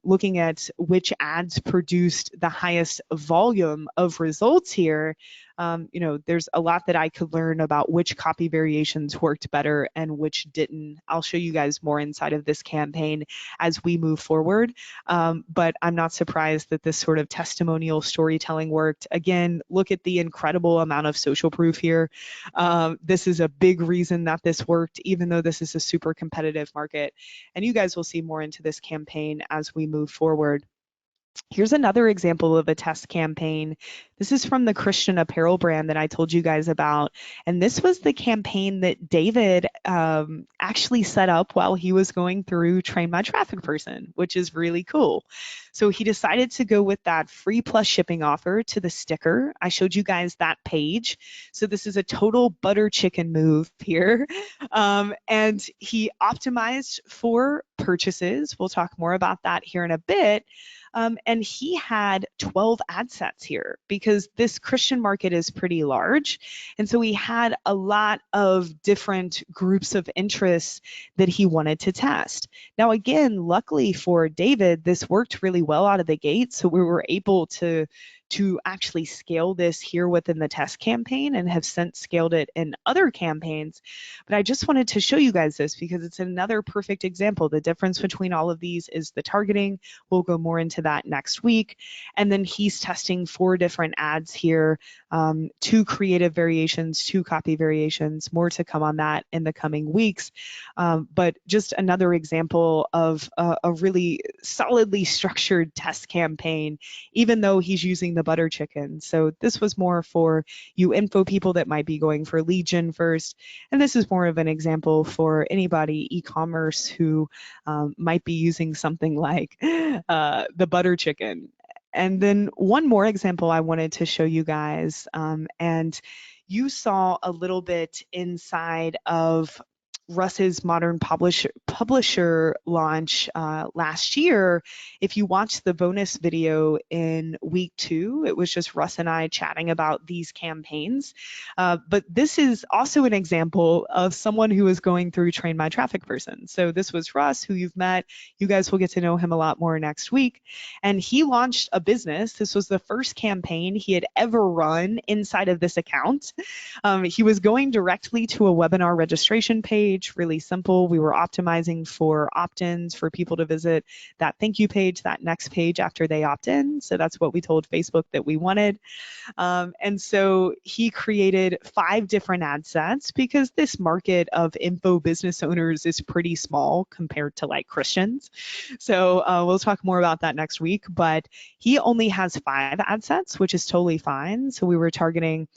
looking at which ads produced the highest volume of results here, there's a lot that I could learn about which copy variations worked better and which didn't. I'll show you guys more inside of this campaign as we move forward. But I'm not surprised that this sort of testimonial storytelling worked. Again, look at the incredible amount of social proof here. This is a big reason that this worked, even though this is a super competitive market. And you guys will see more into this campaign as we move forward. Here's another example of a test campaign This is from the Christian apparel brand that I told you guys about. And this was the campaign that David actually set up while he was going through Train My Traffic Person, which is really cool. So he decided to go with that free plus shipping offer to the sticker. I showed you guys that page. So this is a total butter chicken move here. And he optimized for purchases. We'll talk more about that here in a bit. And he had 12 ad sets here because this Christian market is pretty large. And so he had a lot of different groups of interests that he wanted to test. Now, again, luckily for David, this worked really well out of the gate. So we were able to actually scale this here within the test campaign and have since scaled it in other campaigns. But I just wanted to show you guys this because it's another perfect example. The difference between all of these is the targeting. We'll go more into that next week. And then he's testing 4 different ads here, 2 creative variations, 2 copy variations, more to come on that in the coming weeks. But just another example of a really solidly structured test campaign, even though he's using the butter chicken. So this was more for you info people that might be going for lead gen first. And this is more of an example for anybody e-commerce who might be using something like the butter chicken. And then one more example I wanted to show you guys, and you saw a little bit inside of Russ's Modern Publisher launch last year. If you watched the bonus video in week 2, it was just Russ and I chatting about these campaigns. But this is also an example of someone who is going through Train My Traffic Person. So this was Russ, who you've met. You guys will get to know him a lot more next week. And he launched a business. This was the first campaign he had ever run inside of this account. He was going directly to a webinar registration page. Really simple. We were optimizing for opt-ins for people to visit that thank you page, that next page after they opt in. So that's what we told Facebook that we wanted. And so he created 5 different ad sets because this market of info business owners is pretty small compared to like Christians. So we'll talk more about that next week, but he only has 5 ad sets, which is totally fine. So we were targeting,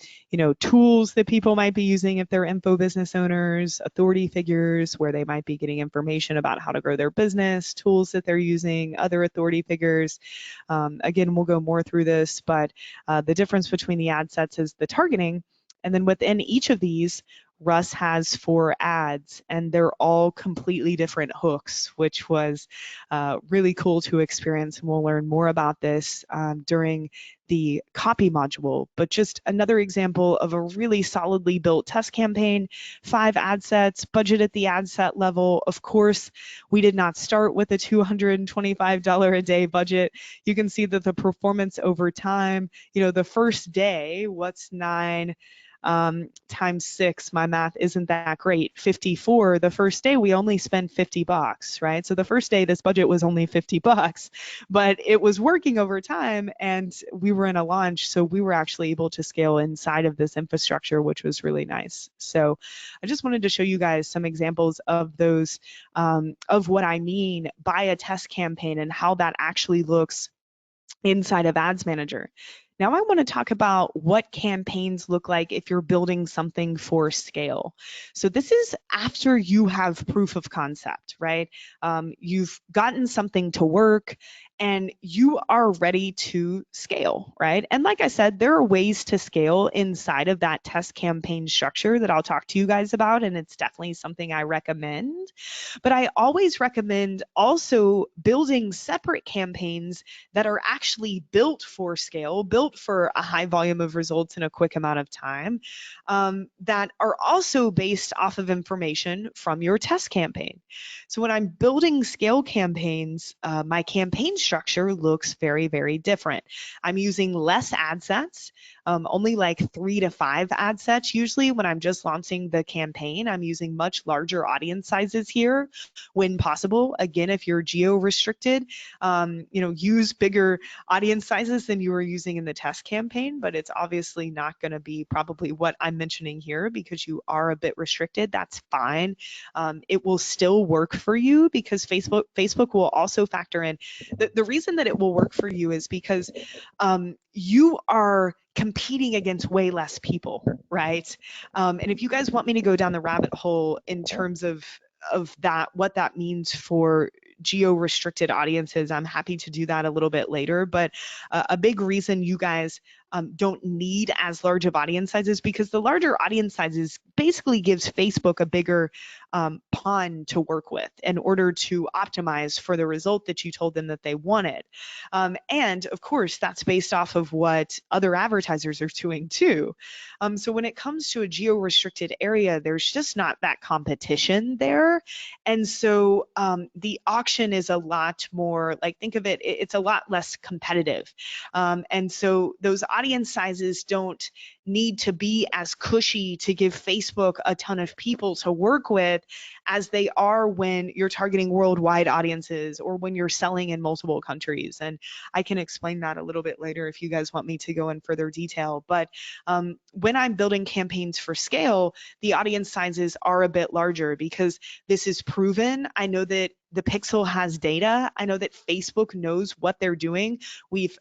tools that people might be using if they're info business owners, authority figures where they might be getting information about how to grow their business, tools that they're using, other authority figures. Again, we'll go more through this, but the difference between the ad sets is the targeting. And then within each of these, Russ has 4 ads, and they're all completely different hooks, which was really cool to experience. And we'll learn more about this during the copy module. But just another example of a really solidly built test campaign, 5 ad sets, budget at the ad set level. Of course, we did not start with a $225 a day budget. You can see that the performance over time, the first day, what's 9 times 6, my math isn't that great, 54. The first day we only spent $50, right? So the first day this budget was only $50, but it was working over time and we were in a launch, so we were actually able to scale inside of this infrastructure, which was really nice. So I just wanted to show you guys some examples of those, of what I mean by a test campaign and how that actually looks inside of Ads Manager. Now I want to talk about what campaigns look like if you're building something for scale. So this is after you have proof of concept, right? You've gotten something to work and you are ready to scale, right? And like I said, there are ways to scale inside of that test campaign structure that I'll talk to you guys about, and it's definitely something I recommend. But I always recommend also building separate campaigns that are actually built for scale, built for a high volume of results in a quick amount of time, that are also based off of information from your test campaign. So when I'm building scale campaigns, my campaign structure looks very, very different. I'm using less ad sets, only like 3 to 5 ad sets. Usually when I'm just launching the campaign, I'm using much larger audience sizes here when possible. Again, if you're geo restricted, use bigger audience sizes than you were using in the test campaign, but it's obviously not going to be probably what I'm mentioning here because you are a bit restricted. That's fine. It will still work for you because Facebook will also factor in. The reason that it will work for you is because you are competing against way less people, right? And if you guys want me to go down the rabbit hole in terms of that, what that means for geo-restricted audiences, I'm happy to do that a little bit later. But a big reason you guys don't need as large of audience sizes, because the larger audience sizes basically gives Facebook a bigger pond to work with in order to optimize for the result that you told them that they wanted. And of course, that's based off of what other advertisers are doing too. So when it comes to a geo-restricted area, there's just not that competition there. And so the auction is a lot more, like, think of it, it's a lot less competitive. And so those audience sizes don't need to be as cushy to give Facebook a ton of people to work with as they are when you're targeting worldwide audiences or when you're selling in multiple countries. And I can explain that a little bit later if you guys want me to go in further detail. But when I'm building campaigns for scale, the audience sizes are a bit larger because this is proven. I know that the Pixel has data. I know that Facebook knows what they're doing. We've,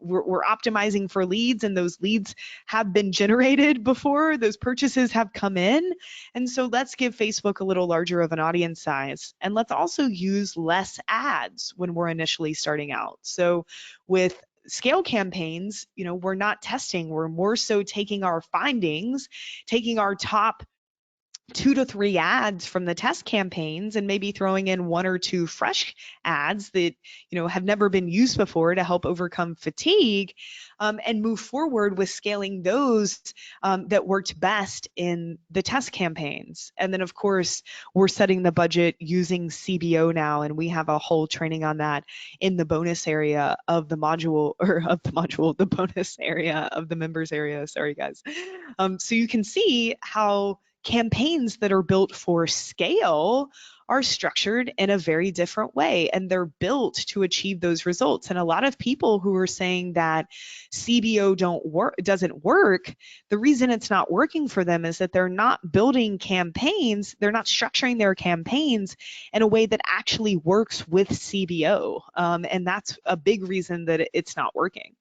we're optimizing for leads, and those leads have been generated before. Those purchases have come in. And so let's give Facebook a little larger of an audience size. And let's also use less ads when we're initially starting out. So with scale campaigns, we're not testing. We're more so taking our findings, taking our top 2 to 3 ads from the test campaigns and maybe throwing in 1 or 2 fresh ads that have never been used before to help overcome fatigue, and move forward with scaling those that worked best in the test campaigns. And then of course we're setting the budget using CBO now, and we have a whole training on that in the bonus area of the module, the bonus area of the members area. Sorry guys. So you can see how campaigns that are built for scale are structured in a very different way, and they're built to achieve those results. And a lot of people who are saying that CBO doesn't work, the reason it's not working for them is that they're not building campaigns, they're not structuring their campaigns in a way that actually works with CBO. And that's a big reason that it's not working.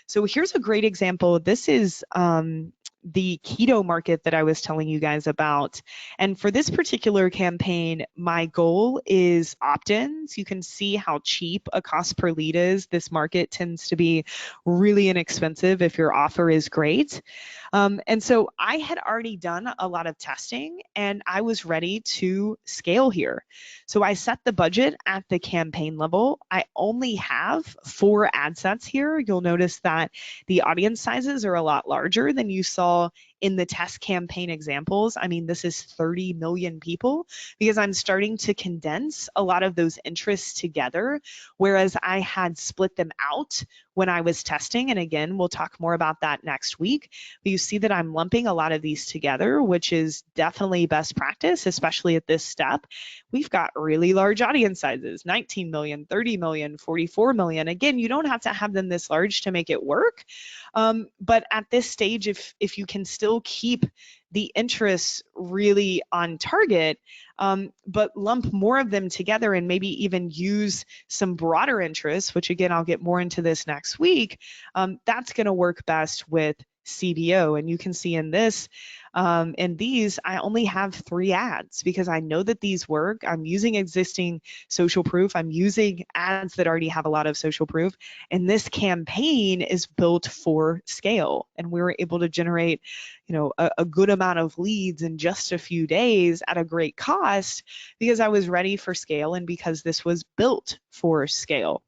So here's a great example. This is the keto market that I was telling you guys about. And for this particular campaign, my goal is opt-ins. You can see how cheap a cost per lead is. This market tends to be really inexpensive if your offer is great. And so I had already done a lot of testing and I was ready to scale here. So I set the budget at the campaign level. I only have 4 ad sets here. You'll notice that the audience sizes are a lot larger than you saw in the test campaign examples. I mean, this is 30 million people because I'm starting to condense a lot of those interests together, whereas I had split them out when I was testing. And again, we'll talk more about that next week. But you see that I'm lumping a lot of these together, which is definitely best practice, especially at this step. We've got really large audience sizes, 19 million, 30 million, 44 million. Again, you don't have to have them this large to make it work. But at this stage, if you can still keep the interests really on target, but lump more of them together and maybe even use some broader interests, which again, I'll get more into this next week, that's going to work best with CBO. And you can see in this, in these, I only have 3 ads because I know that these work. I'm using existing social proof. I'm using ads that already have a lot of social proof. And this campaign is built for scale. And we were able to generate, a good amount of leads in just a few days at a great cost because I was ready for scale and because this was built for scale.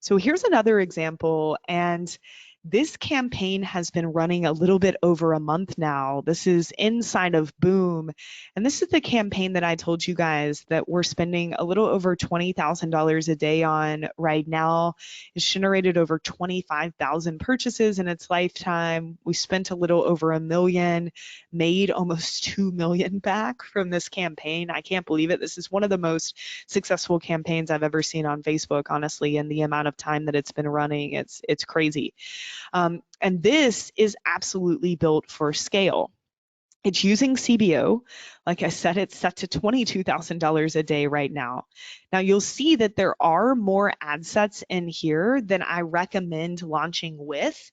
So here's another example, and this campaign has been running a little bit over a month now. This is inside of Boom, and this is the campaign that I told you guys that we're spending a little over $20,000 a day on right now. It's generated over 25,000 purchases in its lifetime. We spent a little over $1 million, made almost $2 million back from this campaign. I can't believe it. This is one of the most successful campaigns I've ever seen on Facebook, honestly, and the amount of time that it's been running, it's crazy. And this is absolutely built for scale. It's using CBO. Like I said, it's set to $22,000 a day right now. Now you'll see that there are more ad sets in here than I recommend launching with.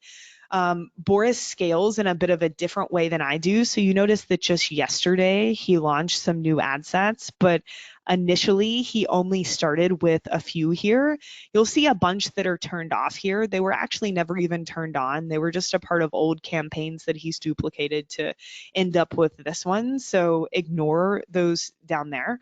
Boris scales in a bit of a different way than I do. So you notice that just yesterday he launched some new ad sets, but initially he only started with a few here. You'll see a bunch that are turned off here. They were actually never even turned on. They were just a part of old campaigns that he's duplicated to end up with this one. So ignore those down there.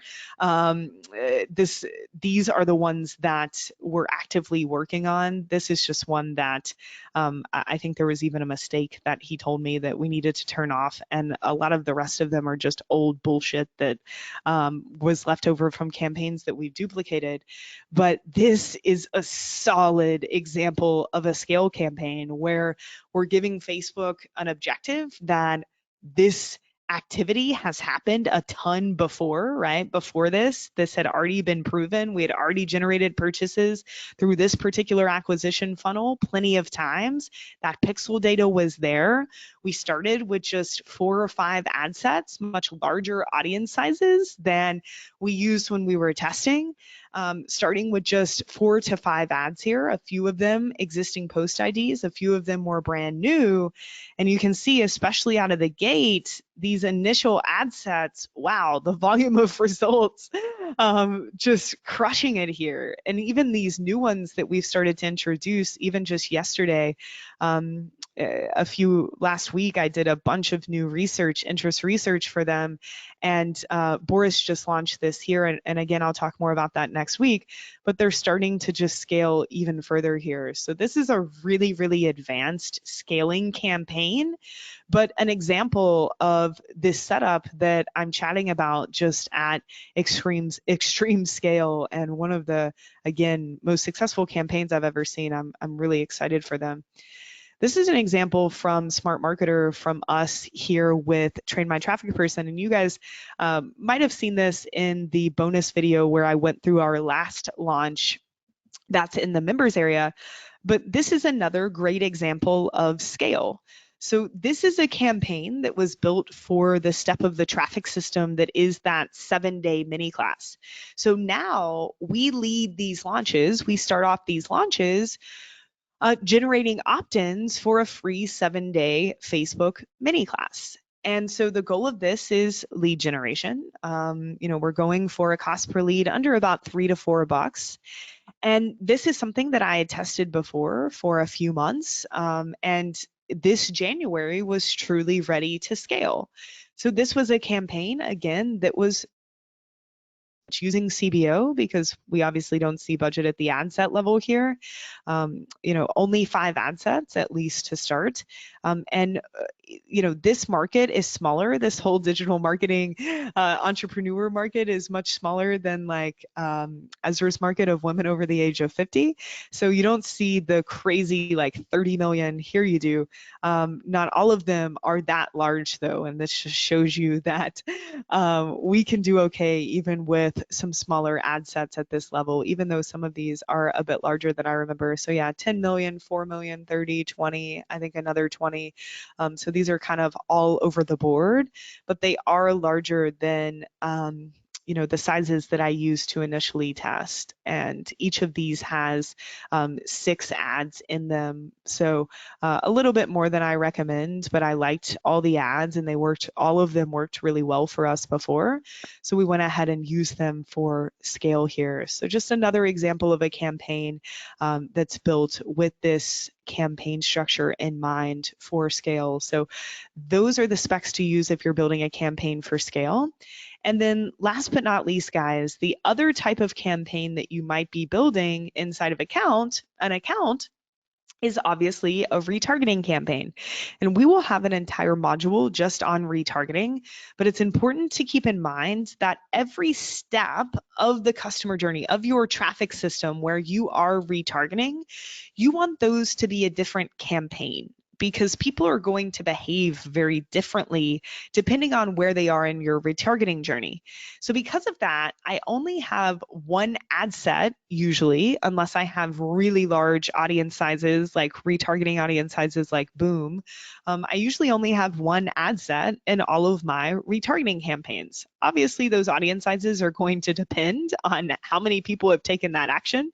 These are the ones that we're actively working on. This is just one that I think there was even a mistake that he told me that we needed to turn off, and a lot of the rest of them are just old bullshit that was left over from campaigns that we've duplicated. But this is a solid example of a scale campaign where we're giving Facebook an objective that this activity has happened a ton before, right? Before this had already been proven. We had already generated purchases through this particular acquisition funnel plenty of times. That pixel data was there. We started with just 4 or 5 ad sets, much larger audience sizes than we used when we were testing. Starting with just 4 to 5 ads here, a few of them existing post IDs, a few of them were brand new. And you can see, especially out of the gate, these initial ad sets, wow, the volume of results, just crushing it here. And even these new ones that we've started to introduce, even just yesterday, last week, I did a bunch of new interest research for them. And Boris just launched this here. And again, I'll talk more about that next week, but they're starting to just scale even further here. So this is a really, really advanced scaling campaign, but an example of this setup that I'm chatting about just at extreme scale, and one of the, again, most successful campaigns I've ever seen. I'm really excited for them. This is an example from Smart Marketer from us here with Train My Traffic Person. And you guys might have seen this in the bonus video where I went through our last launch that's in the members area. But this is another great example of scale. So this is a campaign that was built for the step of the traffic system that is that 7-day mini class. So now we lead these launches. We start off these launches generating opt-ins for a free 7-day Facebook mini class. And so the goal of this is lead generation. We're going for a cost per lead under about $3 to $4. And this is something that I had tested before for a few months. And this January was truly ready to scale. So this was a campaign, again, that was using CBO because we obviously don't see budget at the ad set level here. Only 5 ad sets at least to start. This market is smaller. This whole digital marketing entrepreneur market is much smaller than like Ezra's market of women over the age of 50. So you don't see the crazy like 30 million. Here you do. Not all of them are that large though. And this just shows you that we can do okay even with some smaller ad sets at this level, even though some of these are a bit larger than I remember. So yeah, 10 million, 4 million, 30, 20, I think another 20. So these are kind of all over the board, but they are larger than the sizes that I used to initially test. And each of these has 6 ads in them. So a little bit more than I recommend, but I liked all the ads and all of them worked really well for us before. So we went ahead and used them for scale here. So just another example of a campaign that's built with this campaign structure in mind for scale. So those are the specs to use if you're building a campaign for scale. And then last but not least, guys, the other type of campaign that you might be building inside of an account is obviously a retargeting campaign. And we will have an entire module just on retargeting, but it's important to keep in mind that every step of the customer journey of your traffic system where you are retargeting, you want those to be a different campaign. because people are going to behave very differently depending on where they are in your retargeting journey. So because of that, I only have one ad set usually, unless I have really large audience sizes, like retargeting audience sizes like Boom. I usually only have one ad set in all of my retargeting campaigns. Obviously, those audience sizes are going to depend on how many people have taken that action.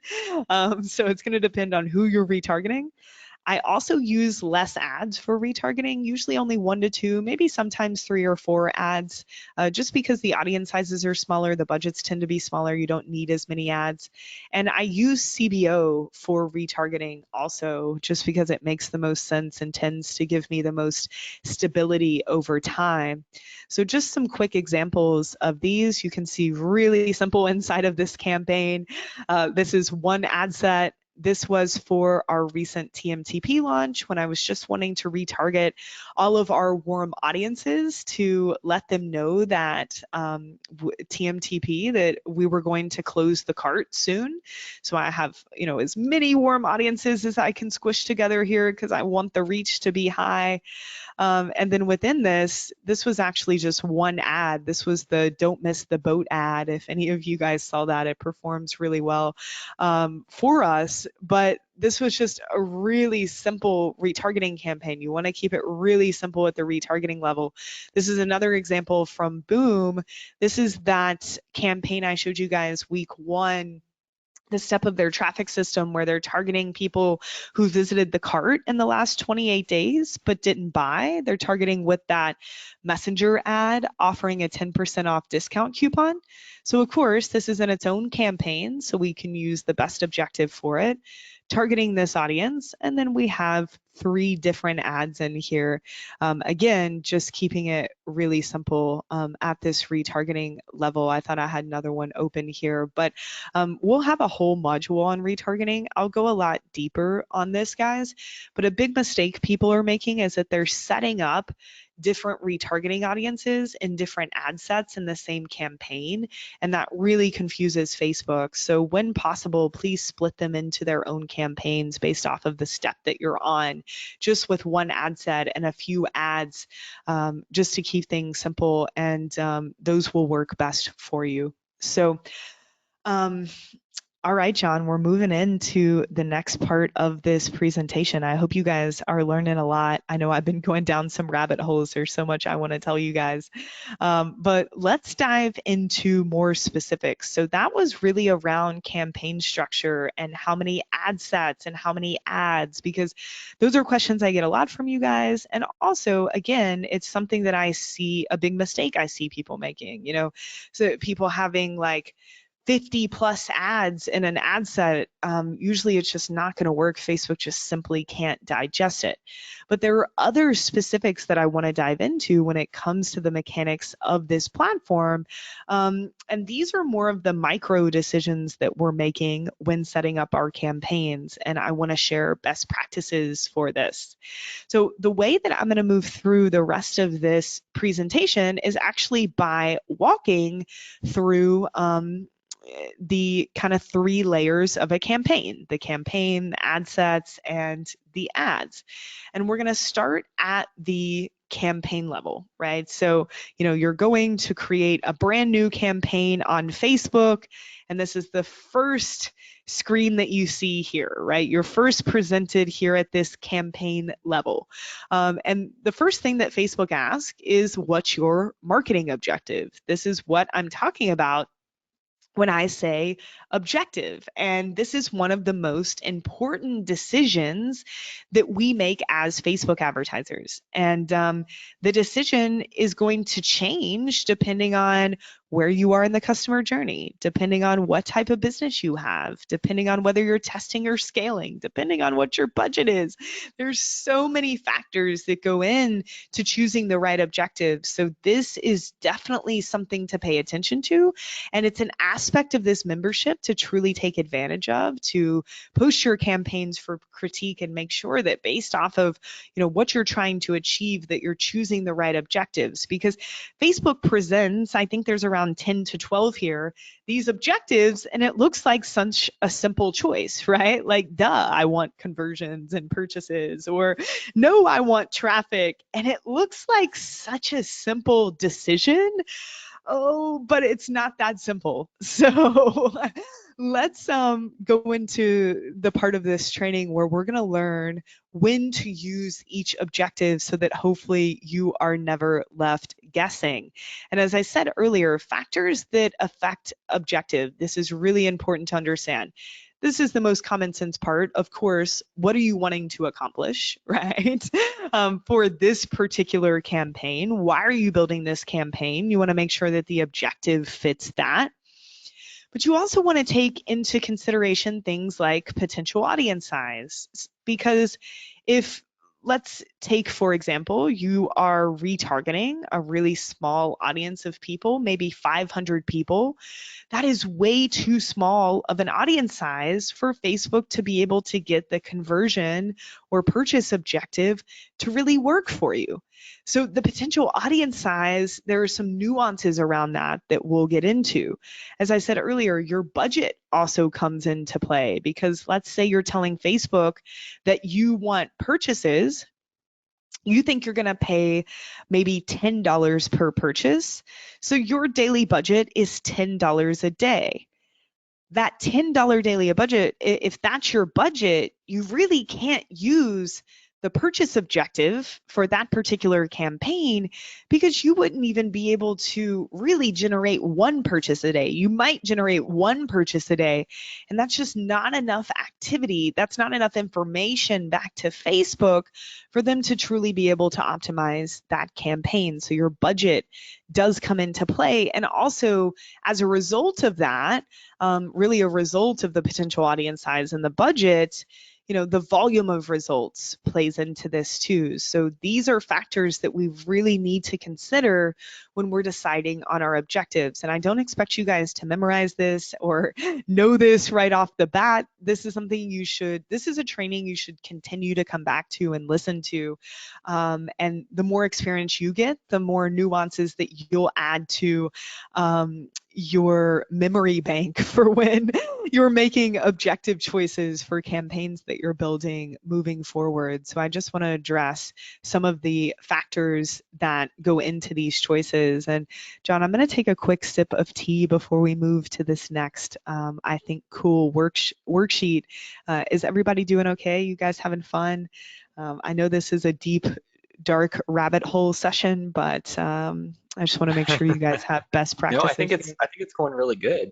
So it's going to depend on who you're retargeting. I also use less ads for retargeting, usually only 1 to 2, maybe sometimes 3 or 4 ads, just because the audience sizes are smaller, the budgets tend to be smaller, you don't need as many ads. And I use CBO for retargeting also, just because it makes the most sense and tends to give me the most stability over time. So just some quick examples of these. You can see really simple inside of this campaign. This is one ad set. This was for our recent TMTP launch when I was just wanting to retarget all of our warm audiences to let them know that TMTP, that we were going to close the cart soon. So I have, as many warm audiences as I can squish together here because I want the reach to be high. And then within this was actually just one ad. This was the Don't Miss the Boat ad. If any of you guys saw that, it performs really well for us. But this was just a really simple retargeting campaign. You want to keep it really simple at the retargeting level. This is another example from Boom. This is that campaign I showed you guys week 1, the step of their traffic system where they're targeting people who visited the cart in the last 28 days but didn't buy. They're targeting with that messenger ad offering a 10% off discount coupon. So of course, this is in its own campaign, so we can use the best objective for it, targeting this audience. And then we have 3 different ads in here. Again, just keeping it really simple at this retargeting level. I thought I had another one open here, but we'll have a whole module on retargeting. I'll go a lot deeper on this, guys. But a big mistake people are making is that they're setting up different retargeting audiences in different ad sets in the same campaign, and that really confuses Facebook. So when possible, please split them into their own campaigns based off of the step that you're on, just with one ad set and a few ads, just to keep things simple, and those will work best for you. So all right, John, we're moving into the next part of this presentation. I hope you guys are learning a lot. I know I've been going down some rabbit holes. There's so much I want to tell you guys. But let's dive into more specifics. So that was really around campaign structure and how many ad sets and how many ads, because those are questions I get a lot from you guys. And also, again, it's something that I see, a big mistake I see people making, so people having like 50 plus ads in an ad set, usually it's just not going to work. Facebook just simply can't digest it. But there are other specifics that I want to dive into when it comes to the mechanics of this platform. And these are more of the micro decisions that we're making when setting up our campaigns. And I want to share best practices for this. So the way that I'm going to move through the rest of this presentation is actually by walking through the kind of 3 layers of a campaign: the campaign, the ad sets, and the ads. And we're going to start at the campaign level, right? So, you're going to create a brand new campaign on Facebook, and this is the first screen that you see here, right? You're first presented here at this campaign level. And the first thing that Facebook asks is, what's your marketing objective? This is what I'm talking about when I say objective. And this is one of the most important decisions that we make as Facebook advertisers. And the decision is going to change depending on where you are in the customer journey, depending on what type of business you have, depending on whether you're testing or scaling, depending on what your budget is. There's so many factors that go in to choosing the right objective. So this is definitely something to pay attention to. And it's an aspect of this membership to truly take advantage of, to post your campaigns for critique and make sure that based off of what you're trying to achieve, that you're choosing the right objectives. Because Facebook presents, I think there's around around 10 to 12 here, these objectives, and it looks like such a simple choice, right? Like, duh, I want conversions and purchases, or no, I want traffic. And it looks like such a simple decision. Oh, but it's not that simple. So let's go into the part of this training where we're going to learn when to use each objective so that hopefully you are never left guessing. And as I said earlier, factors that affect objective, this is really important to understand. This is the most common sense part. Of course, what are you wanting to accomplish, right? For this particular campaign, why are you building this campaign? You want to make sure that the objective fits that. But you also want to take into consideration things like potential audience size, because if, let's take, for example, you are retargeting a really small audience of people, maybe 500 people, that is way too small of an audience size for Facebook to be able to get the conversion or purchase objective to really work for you. So the potential audience size, there are some nuances around that that we'll get into. As I said earlier, your budget also comes into play, because let's say you're telling Facebook that you want purchases. You think you're going to pay maybe $10 per purchase. So your daily budget is $10 a day. That $10 daily budget, if that's your budget, you really can't use the purchase objective for that particular campaign, because you wouldn't even be able to really generate one purchase a day. You might generate one purchase a day, and that's just not enough activity. That's not enough information back to Facebook for them to truly be able to optimize that campaign. So your budget does come into play. And also, as a result of that, really a result of the potential audience size and the budget, the volume of results plays into this too. So these are factors that we really need to consider when we're deciding on our objectives. And I don't expect you guys to memorize this or know this right off the bat. This is something this is a training you should continue to come back to and listen to. And the more experience you get, the more nuances that you'll add to your memory bank for when you're making objective choices for campaigns that you're building moving forward. So I just want to address some of the factors that go into these choices. And John, I'm going to take a quick sip of tea before we move to this next, I think, cool worksheet. Is everybody doing okay? You guys having fun? I know this is a deep, dark rabbit hole session, but I just want to make sure you guys have best No, practices here. I think it's going really good.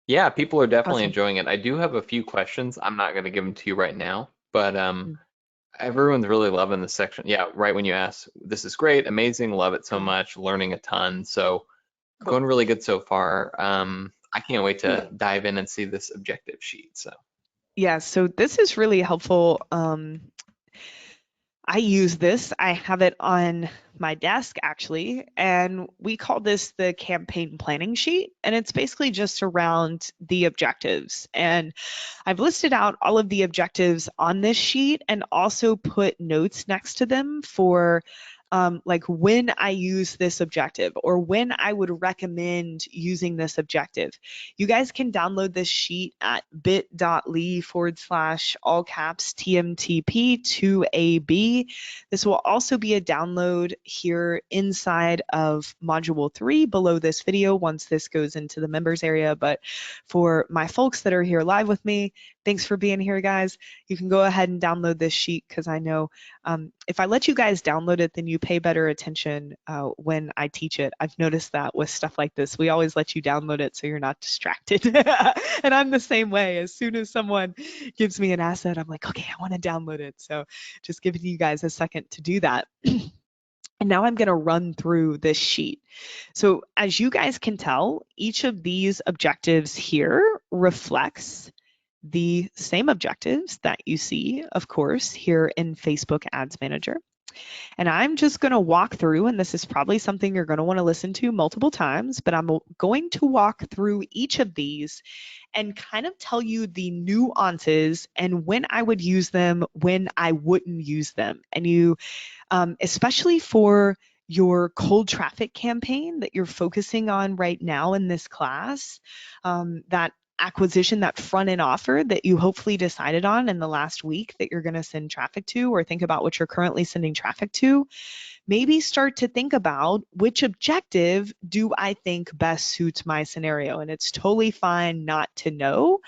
Yeah, people are definitely Awesome. enjoying it. I do have a few questions. I'm not going to give them to you right now, but Mm. everyone's really loving this section. Yeah, right when you ask, this is great, amazing, love it so Cool. much, learning a ton. So Cool. going really good so far. I can't wait to dive in and see this objective sheet. So Yeah, so this is really helpful. I use this. I have it on my desk actually, and we call this the campaign planning sheet. And it's basically just around the objectives. And I've listed out all of the objectives on this sheet and also put notes next to them for like when I use this objective or when I would recommend using this objective. You guys can download this sheet at bit.ly/all caps TMTP2AB. This will also be a download here inside of module 3 below this video once this goes into the members area. But for my folks that are here live with me, thanks for being here, guys. You can go ahead and download this sheet, because I know if I let you guys download it, then you pay better attention when I teach it. I've noticed that with stuff like this. We always let you download it so you're not distracted. And I'm the same way. As soon as someone gives me an asset, I'm like, okay, I want to download it. So just giving you guys a second to do that. And now I'm going to run through this sheet. So as you guys can tell, each of these objectives here reflects the same objectives that you see, of course, here in Facebook Ads Manager. And I'm just going to walk through, and this is probably something you're going to want to listen to multiple times, but I'm going to walk through each of these and kind of tell you the nuances and when I would use them, when I wouldn't use them. And you, especially for your cold traffic campaign that you're focusing on right now in this class, that acquisition, that front end offer that you hopefully decided on in the last week that you're going to send traffic to, or think about what you're currently sending traffic to, maybe start to think about which objective do I think best suits my scenario. And it's totally fine not to know,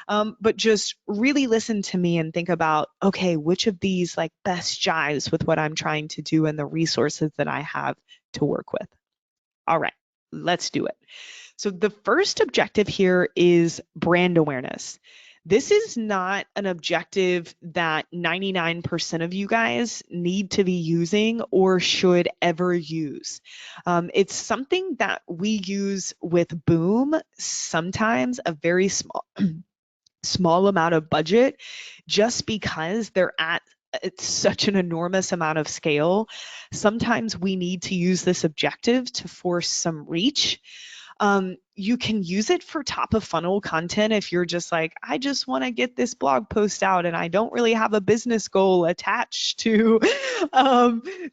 but just really listen to me and think about, okay, which of these like best jives with what I'm trying to do and the resources that I have to work with. All right, let's do it. So the first objective here is brand awareness. This is not an objective that 99% of you guys need to be using or should ever use. It's something that we use with Boom, sometimes a very small amount of budget, just because they're at it's such an enormous amount of scale. Sometimes we need to use this objective to force some reach. You can use it for top of funnel content if you're just like, I just want to get this blog post out and I don't really have a business goal attached to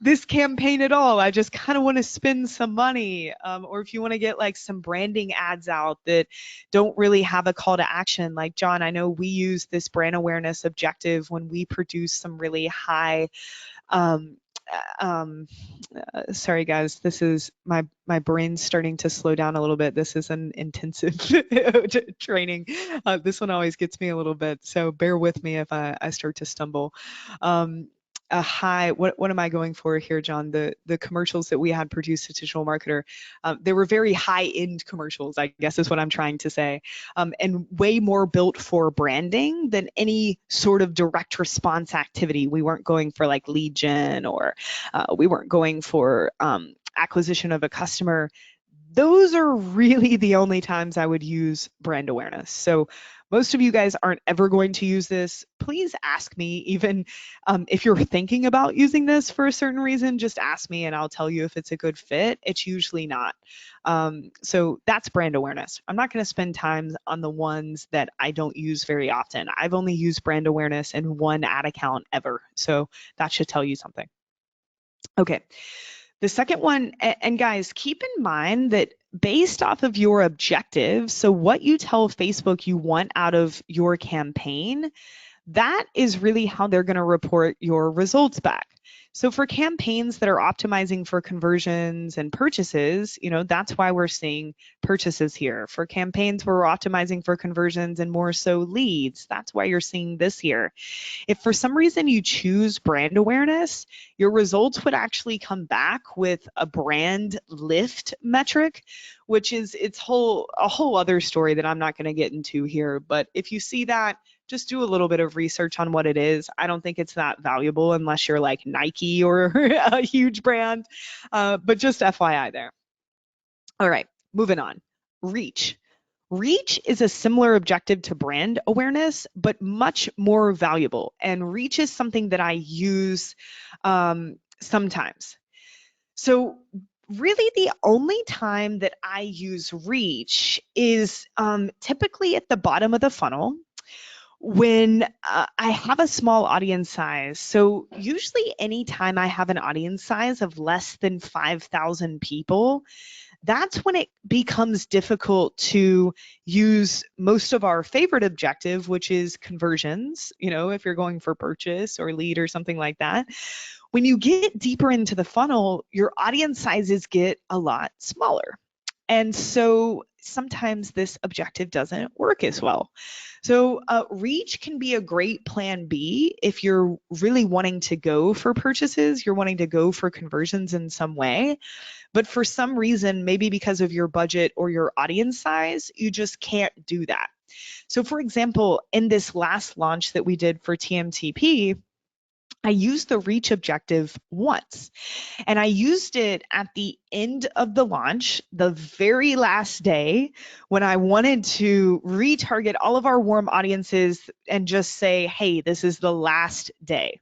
this campaign at all. I just kind of want to spend some money. Or if you want to get like some branding ads out that don't really have a call to action. Like John, I know we use this brand awareness objective when we produce some really high um, sorry guys, this is my brain's starting to slow down a little bit. This is an intensive training. This one always gets me a little bit, so bear with me if I start to stumble. A high, what am I going for here, John? The commercials that we had produced at Digital Marketer, they were very high end commercials, I guess is what I'm trying to say, and way more built for branding than any sort of direct response activity. We weren't going for like lead gen, or we weren't going for acquisition of a customer. Those are really the only times I would use brand awareness. So most of you guys aren't ever going to use this. Please ask me, even if you're thinking about using this for a certain reason, just ask me and I'll tell you if it's a good fit. It's usually not. So that's brand awareness. I'm not going to spend time on the ones that I don't use very often. I've only used brand awareness in one ad account ever. So that should tell you something. Okay. The second one, and guys, keep in mind that based off of your objective, so what you tell Facebook you want out of your campaign, that is really how they're going to report your results back. So for campaigns that are optimizing for conversions and purchases, that's why we're seeing purchases here. For campaigns where we're optimizing for conversions and more so leads, that's why you're seeing this here. If for some reason you choose brand awareness, your results would actually come back with a brand lift metric, which is a whole other story that I'm not going to get into here. But if you see that, just do a little bit of research on what it is. I don't think it's that valuable unless you're like Nike or a huge brand, but just FYI there. All right, moving on. Reach. Reach is a similar objective to brand awareness, but much more valuable. And reach is something that I use sometimes. So really the only time that I use reach is typically at the bottom of the funnel, when I have a small audience size. So usually anytime I have an audience size of less than 5,000 people, that's when it becomes difficult to use most of our favorite objective, which is conversions, if you're going for purchase or lead or something like that. When you get deeper into the funnel, your audience sizes get a lot smaller. And so sometimes this objective doesn't work as well. So reach can be a great plan B if you're really wanting to go for purchases, you're wanting to go for conversions in some way. But for some reason, maybe because of your budget or your audience size, you just can't do that. So for example, in this last launch that we did for TMTP, I used the reach objective once, and I used it at the end of the launch, the very last day, when I wanted to retarget all of our warm audiences and just say, hey, this is the last day.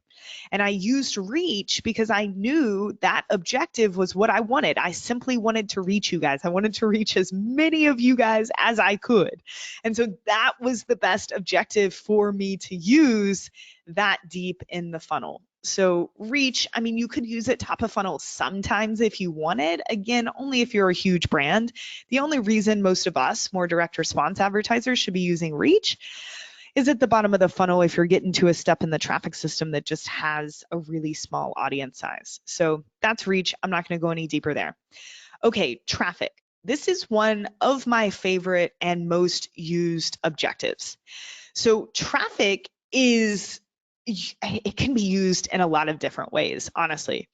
And I used reach because I knew that objective was what I wanted. I simply wanted to reach you guys. I wanted to reach as many of you guys as I could. And so that was the best objective for me to use that deep in the funnel. So reach, I mean, you could use it top of funnel sometimes if you wanted. Again, only if you're a huge brand. The only reason most of us, more direct response advertisers, should be using reach is at the bottom of the funnel if you're getting to a step in the traffic system that just has a really small audience size. So that's reach. I'm not going to go any deeper there. Okay, traffic. This is one of my favorite and most used objectives. So traffic is, it can be used in a lot of different ways, honestly.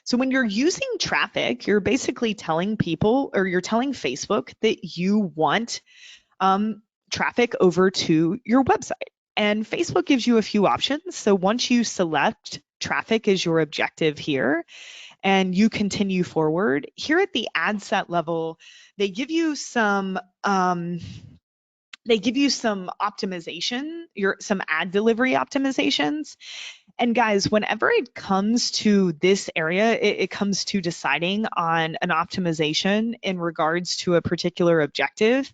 So when you're using traffic, you're basically telling people, or you're telling Facebook that you want traffic over to your website. And Facebook gives you a few options. So once you select traffic as your objective here, and you continue forward, here at the ad set level, they give you some optimization, some ad delivery optimizations. And guys, whenever it comes to this area, it comes to deciding on an optimization in regards to a particular objective.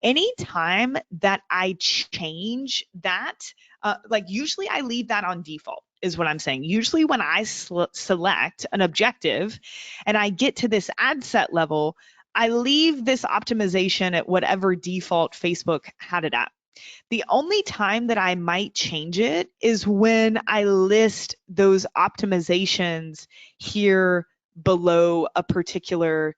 Anytime that I change that, like usually I leave that on default is what I'm saying. Usually when I select an objective and I get to this ad set level, I leave this optimization at whatever default Facebook had it at. The only time that I might change it is when I list those optimizations here below a particular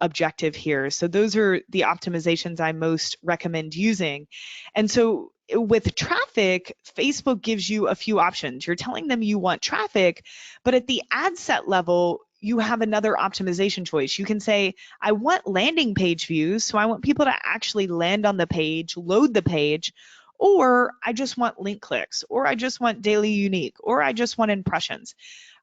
objective here. So those are the optimizations I most recommend using. And so with traffic, Facebook gives you a few options. You're telling them you want traffic, but at the ad set level, you have another optimization choice. You can say, I want landing page views, so I want people to actually land on the page, load the page, or I just want link clicks, or I just want daily unique, or I just want impressions.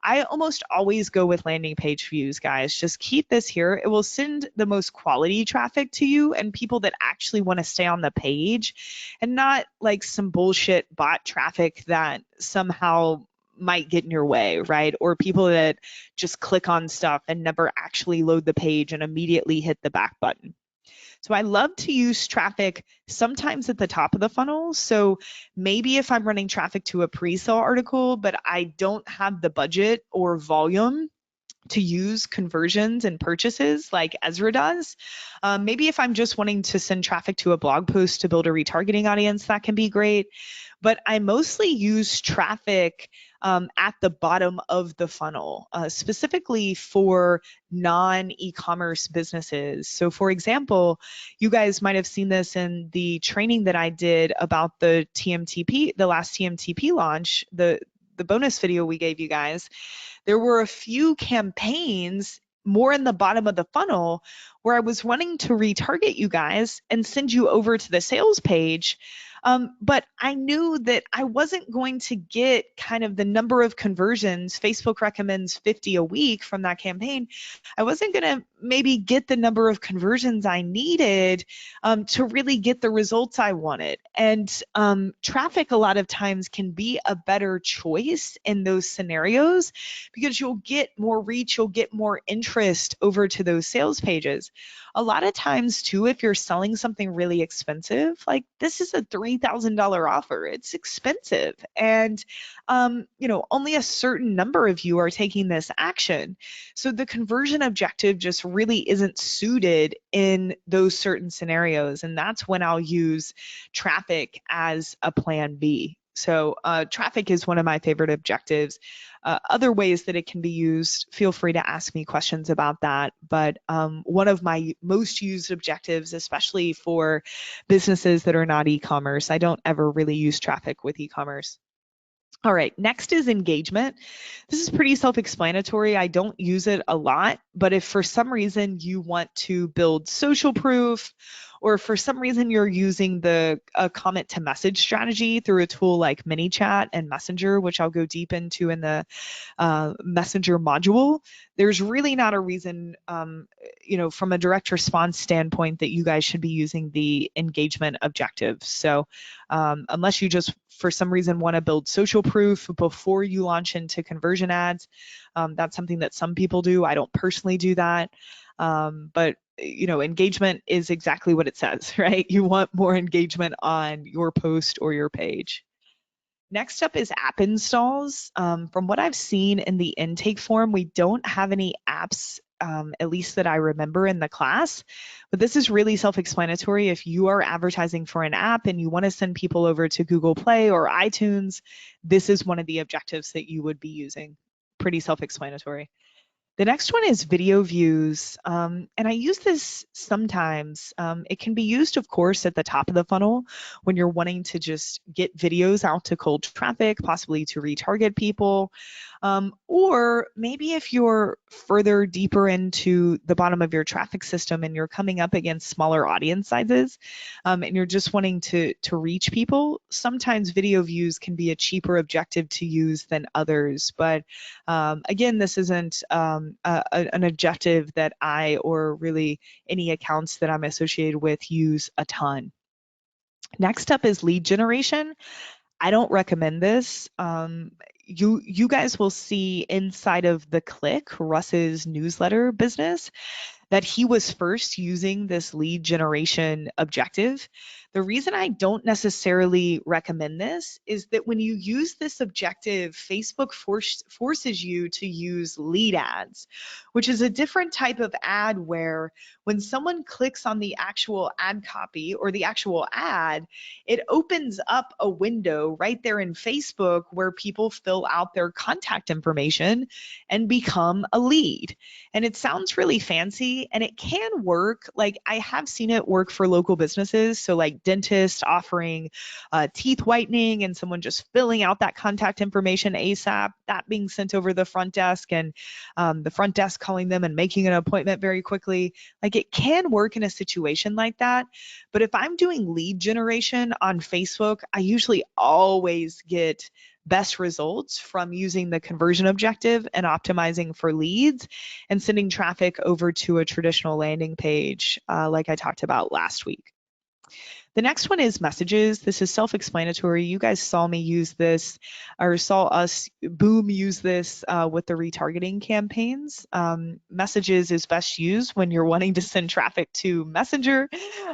I almost always go with landing page views, guys. Just keep this here. It will send the most quality traffic to you and people that actually want to stay on the page and not like some bullshit bot traffic that somehow might get in your way, right? Or people that just click on stuff and never actually load the page and immediately hit the back button. So I love to use traffic sometimes at the top of the funnel. So maybe if I'm running traffic to a pre-sale article, but I don't have the budget or volume to use conversions and purchases like Ezra does. Maybe if I'm just wanting to send traffic to a blog post to build a retargeting audience, that can be great. But I mostly use traffic at the bottom of the funnel, specifically for non-e-commerce businesses. So for example, you guys might have seen this in the training that I did about the TMTP, the last TMTP launch, the bonus video we gave you guys. There were a few campaigns more in the bottom of the funnel where I was wanting to retarget you guys and send you over to the sales page. But I knew that I wasn't going to get kind of the number of conversions. Facebook recommends 50 a week from that campaign. I wasn't going to maybe get the number of conversions I needed to really get the results I wanted. And traffic a lot of times can be a better choice in those scenarios because you'll get more reach, you'll get more interest over to those sales pages. A lot of times too, if you're selling something really expensive, like this is a $3,000 offer, it's expensive. And, only a certain number of you are taking this action. So the conversion objective just really isn't suited in those certain scenarios. And that's when I'll use traffic as a plan B. So traffic is one of my favorite objectives. Other ways that it can be used, feel free to ask me questions about that. But one of my most used objectives, especially for businesses that are not e-commerce, I don't ever really use traffic with e-commerce. All right, next is engagement. This is pretty self-explanatory. I don't use it a lot, but if for some reason you want to build social proof, or for some reason you're using the comment to message strategy through a tool like ManyChat and Messenger, which I'll go deep into in the Messenger module, there's really not a reason, from a direct response standpoint that you guys should be using the engagement objectives. So unless you just for some reason want to build social proof before you launch into conversion ads, that's something that some people do. I don't personally do that. But engagement is exactly what it says, right? You want more engagement on your post or your page. Next up is app installs. From what I've seen in the intake form, we don't have any apps, at least that I remember in the class. But this is really self-explanatory. If you are advertising for an app and you want to send people over to Google Play or iTunes, this is one of the objectives that you would be using. Pretty self-explanatory. The next one is video views, and I use this sometimes. It can be used, of course, at the top of the funnel when you're wanting to just get videos out to cold traffic, possibly to retarget people. Or maybe if you're further deeper into the bottom of your traffic system and you're coming up against smaller audience sizes, and you're just wanting to reach people, sometimes video views can be a cheaper objective to use than others. But again, this isn't an objective that I or really any accounts that I'm associated with use a ton. Next up is lead generation. I don't recommend this. You guys will see inside of the Click, Russ's newsletter business, that he was first using this lead generation objective. The reason I don't necessarily recommend this is that when you use this objective, Facebook forces you to use lead ads, which is a different type of ad where when someone clicks on the actual ad copy or the actual ad, it opens up a window right there in Facebook where people fill out their contact information and become a lead. And it sounds really fancy and it can work. Like I have seen it work for local businesses. So like dentists offering teeth whitening and someone just filling out that contact information ASAP, that being sent over the front desk and the front desk calling them and making an appointment very quickly. Like it can work in a situation like that. But if I'm doing lead generation on Facebook, I usually always get best results from using the conversion objective and optimizing for leads and sending traffic over to a traditional landing page, like I talked about last week. The next one is messages. This is self-explanatory. You guys saw me use this or saw us boom use this with the retargeting campaigns. Messages is best used when you're wanting to send traffic to Messenger.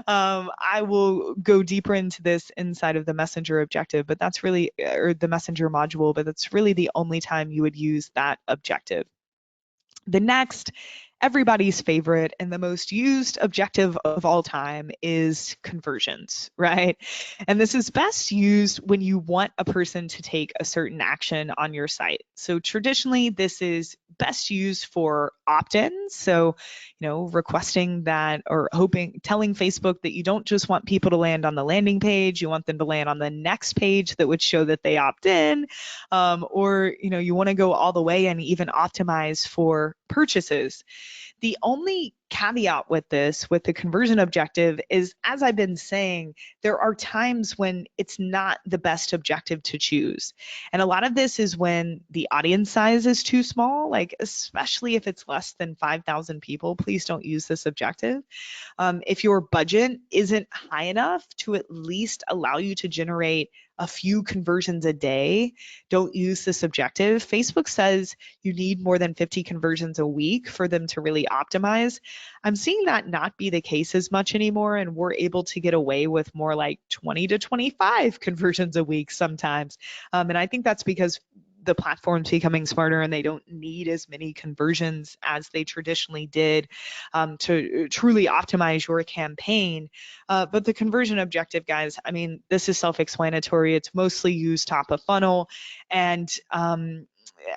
I will go deeper into this inside of the Messenger objective, but that's really, or the Messenger module, but that's really the only time you would use that objective. The next, everybody's favorite and the most used objective of all time is conversions, right? And this is best used when you want a person to take a certain action on your site. So traditionally, this is best used for opt-ins. So, requesting that or telling Facebook that you don't just want people to land on the landing page, you want them to land on the next page that would show that they opt in, or, you want to go all the way and even optimize for purchases. The only caveat with this, with the conversion objective, is as I've been saying, there are times when it's not the best objective to choose. And a lot of this is when the audience size is too small, like especially if it's less than 5,000 people, please don't use this objective. If your budget isn't high enough to at least allow you to generate a few conversions a day, don't use this objective. Facebook says you need more than 50 conversions a week for them to really optimize. I'm seeing that not be the case as much anymore, and we're able to get away with more like 20 to 25 conversions a week sometimes. And I think that's because the platform's becoming smarter and they don't need as many conversions as they traditionally did to truly optimize your campaign. But the conversion objective, guys, I mean, this is self-explanatory. It's mostly used top of funnel, and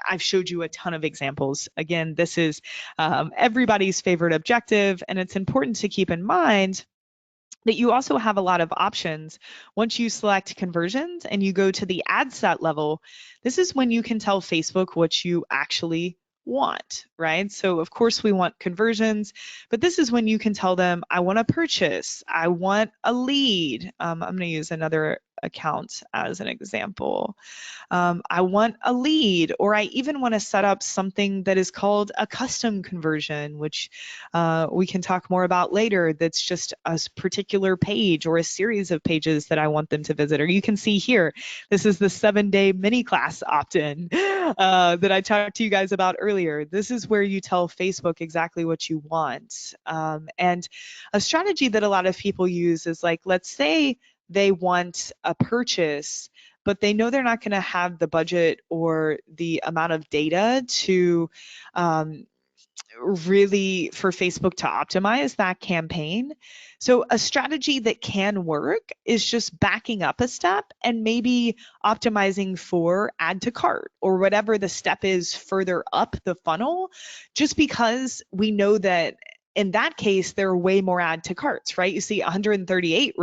I've showed you a ton of examples. Again, this is everybody's favorite objective, and it's important to keep in mind that you also have a lot of options. Once you select conversions and you go to the ad set level, this is when you can tell Facebook what you actually want, right? So of course we want conversions, but this is when you can tell them, I want a purchase, I want a lead. I'm going to use another account as an example. I want a lead, or I even want to set up something that is called a custom conversion, which we can talk more about later. That's just a particular page or a series of pages that I want them to visit. Or you can see here, this is the 7-day mini class opt-in that I talked to you guys about earlier. This is where you tell Facebook exactly what you want. And a strategy that a lot of people use is like, let's say they want a purchase, but they know they're not going to have the budget or the amount of data to really for Facebook to optimize that campaign. So a strategy that can work is just backing up a step and maybe optimizing for add to cart or whatever the step is further up the funnel, just because we know that in that case, there are way more add to carts, right? You see 138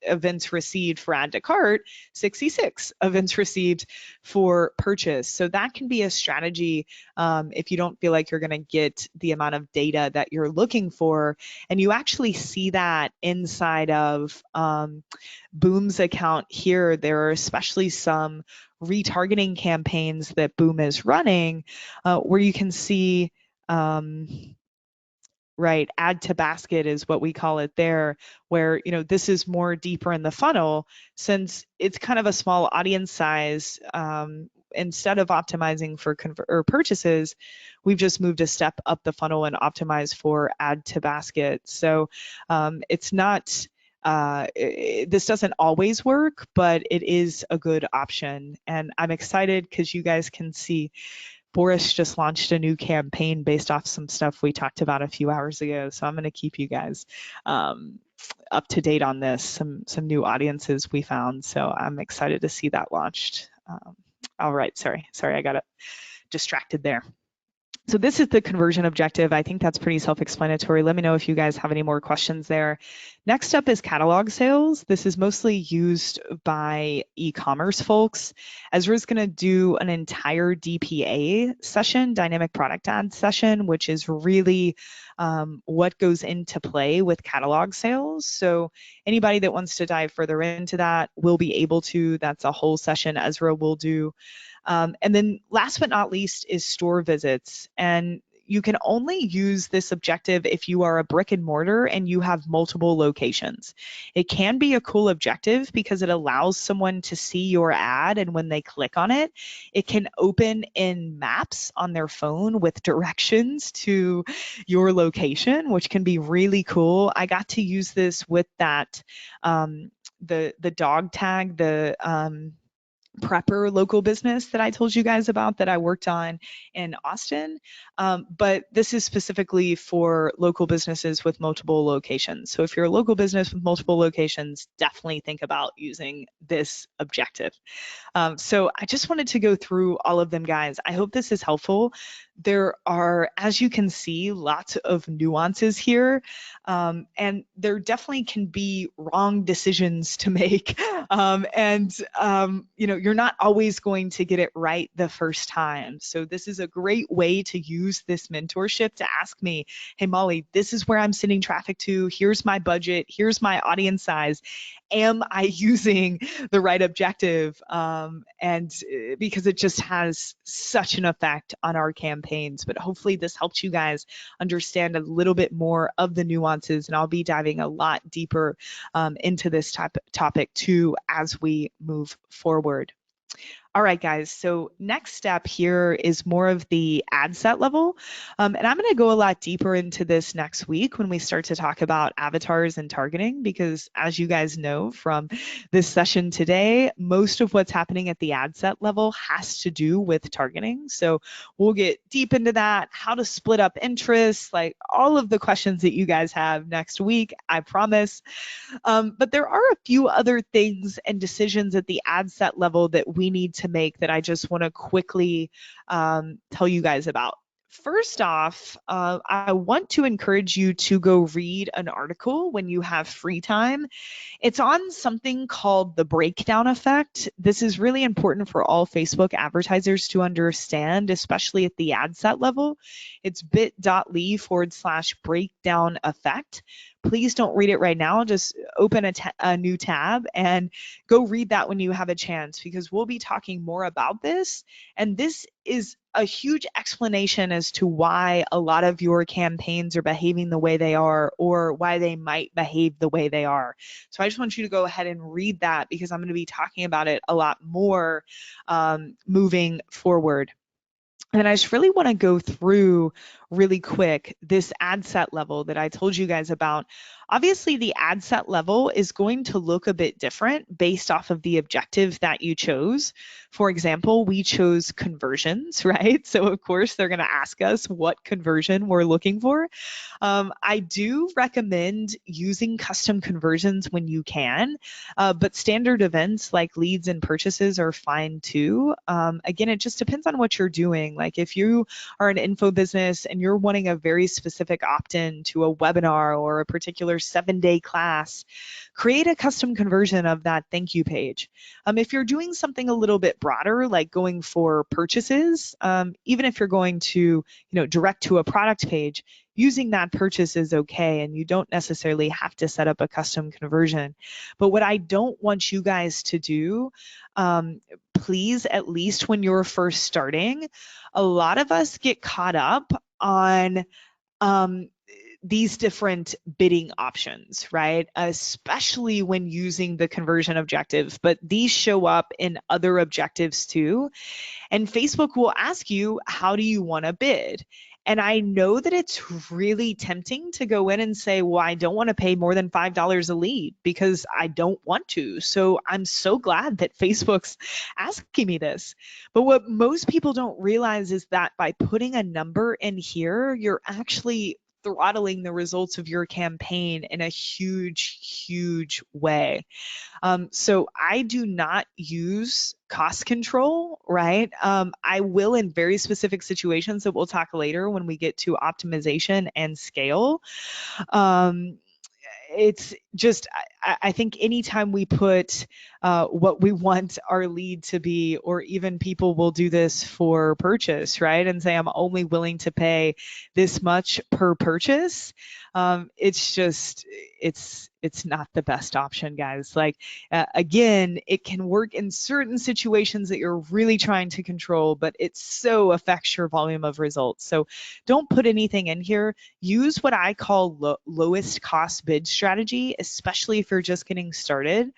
events received for add to cart, 66 events received for purchase. So that can be a strategy if you don't feel like you're going to get the amount of data that you're looking for. And you actually see that inside of Boom's account here. There are especially some retargeting campaigns that Boom is running where you can see right, add to basket is what we call it there, where this is more deeper in the funnel. Since it's kind of a small audience size, instead of optimizing for purchases, we've just moved a step up the funnel and optimized for add to basket. So it's not this doesn't always work, but it is a good option. And I'm excited because you guys can see Boris just launched a new campaign based off some stuff we talked about a few hours ago. So I'm going to keep you guys up to date on this, some new audiences we found. So I'm excited to see that launched. All right, sorry, I got distracted there. So this is the conversion objective. I think that's pretty self-explanatory. Let me know if you guys have any more questions there. Next up is catalog sales. This is mostly used by e-commerce folks. Ezra's going to do an entire DPA session, dynamic product ad session, which is really what goes into play with catalog sales. So anybody that wants to dive further into that will be able to. That's a whole session Ezra will do. And then last but not least is store visits. And you can only use this objective if you are a brick and mortar and you have multiple locations. It can be a cool objective because it allows someone to see your ad, and when they click on it, it can open in maps on their phone with directions to your location, which can be really cool. I got to use this with that the dog tag, the prepper local business that I told you guys about that I worked on in Austin. But this is specifically for local businesses with multiple locations. So if you're a local business with multiple locations, definitely think about using this objective. So I just wanted to go through all of them, guys. I hope this is helpful. There are, as you can see, lots of nuances here, and there definitely can be wrong decisions to make. You're not always going to get it right the first time. So this is a great way to use this mentorship to ask me, hey, Molly, this is where I'm sending traffic to. Here's my budget. Here's my audience size. Am I using the right objective? Because it just has such an effect on our campaigns. But hopefully this helps you guys understand a little bit more of the nuances, and I'll be diving a lot deeper into this topic too as we move forward. All right, guys, so next step here is more of the ad set level. And I'm going to go a lot deeper into this next week when we start to talk about avatars and targeting, because as you guys know from this session today, most of what's happening at the ad set level has to do with targeting. So we'll get deep into that, how to split up interests, like all of the questions that you guys have next week, I promise. But there are a few other things and decisions at the ad set level that we need to make that I just want to quickly tell you guys about. First off, I want to encourage you to go read an article when you have free time. It's on something called the breakdown effect. This is really important for all Facebook advertisers to understand, especially at the ad set level. It's bit.ly/breakdown effect. Please don't read it right now. Just open a new tab and go read that when you have a chance, because we'll be talking more about this. And this is a huge explanation as to why a lot of your campaigns are behaving the way they are, or why they might behave the way they are. So I just want you to go ahead and read that, because I'm going to be talking about it a lot more moving forward. And I just really want to go through really quick, this ad set level that I told you guys about, obviously the ad set level is going to look a bit different based off of the objective that you chose. For example, we chose conversions, right? So of course they're going to ask us what conversion we're looking for. I do recommend using custom conversions when you can, but standard events like leads and purchases are fine too. Again, it just depends on what you're doing. Like if you are an info business and you're wanting a very specific opt-in to a webinar or a particular 7-day class, create a custom conversion of that thank you page. If you're doing something a little bit broader, like going for purchases, even if you're going to, direct to a product page, using that purchase is okay, and you don't necessarily have to set up a custom conversion. But what I don't want you guys to do, please, at least when you're first starting, a lot of us get caught up on these different bidding options, right? Especially when using the conversion objectives, but these show up in other objectives too. And Facebook will ask you, how do you want to bid? And I know that it's really tempting to go in and say, well, I don't want to pay more than $5 a lead because I don't want to. So I'm so glad that Facebook's asking me this. But what most people don't realize is that by putting a number in here, you're actually throttling the results of your campaign in a huge, huge way. So I do not use cost control, right? I will in very specific situations that we'll talk later when we get to optimization and scale. It's just, I think anytime we put what we want our lead to be, or even people will do this for purchase, right? And say, I'm only willing to pay this much per purchase. It's just, it's not the best option, guys. Like, again, it can work in certain situations that you're really trying to control, but it so affects your volume of results. So don't put anything in here. Use what I call lowest cost bid strategy, especially if you're just getting started.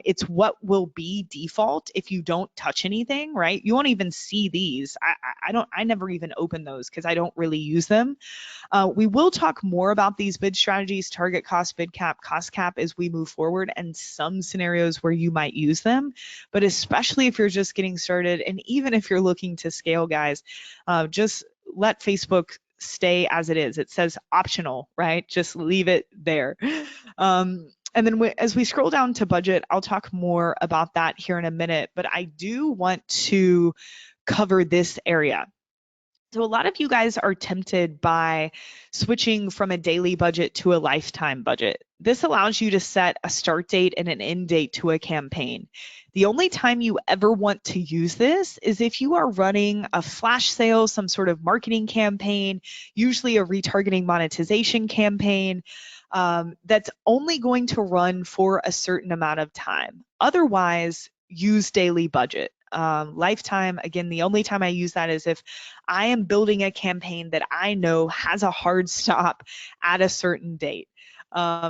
It's what will be default if you don't touch anything, right? You won't even see these. I never even open those because I don't really use them. We will talk more about these bid strategies, target cost, bid cap, cost cap, as we move forward, and some scenarios where you might use them. But especially if you're just getting started, and even if you're looking to scale, guys, just let Facebook stay as it is. It says optional, right? Just leave it there. And then as we scroll down to budget, I'll talk more about that here in a minute, but I do want to cover this area. So a lot of you guys are tempted by switching from a daily budget to a lifetime budget. This allows you to set a start date and an end date to a campaign. The only time you ever want to use this is if you are running a flash sale, some sort of marketing campaign, usually a retargeting monetization campaign, that's only going to run for a certain amount of time. Otherwise, use daily budget. Lifetime, again, the only time I use that is if I am building a campaign that I know has a hard stop at a certain date.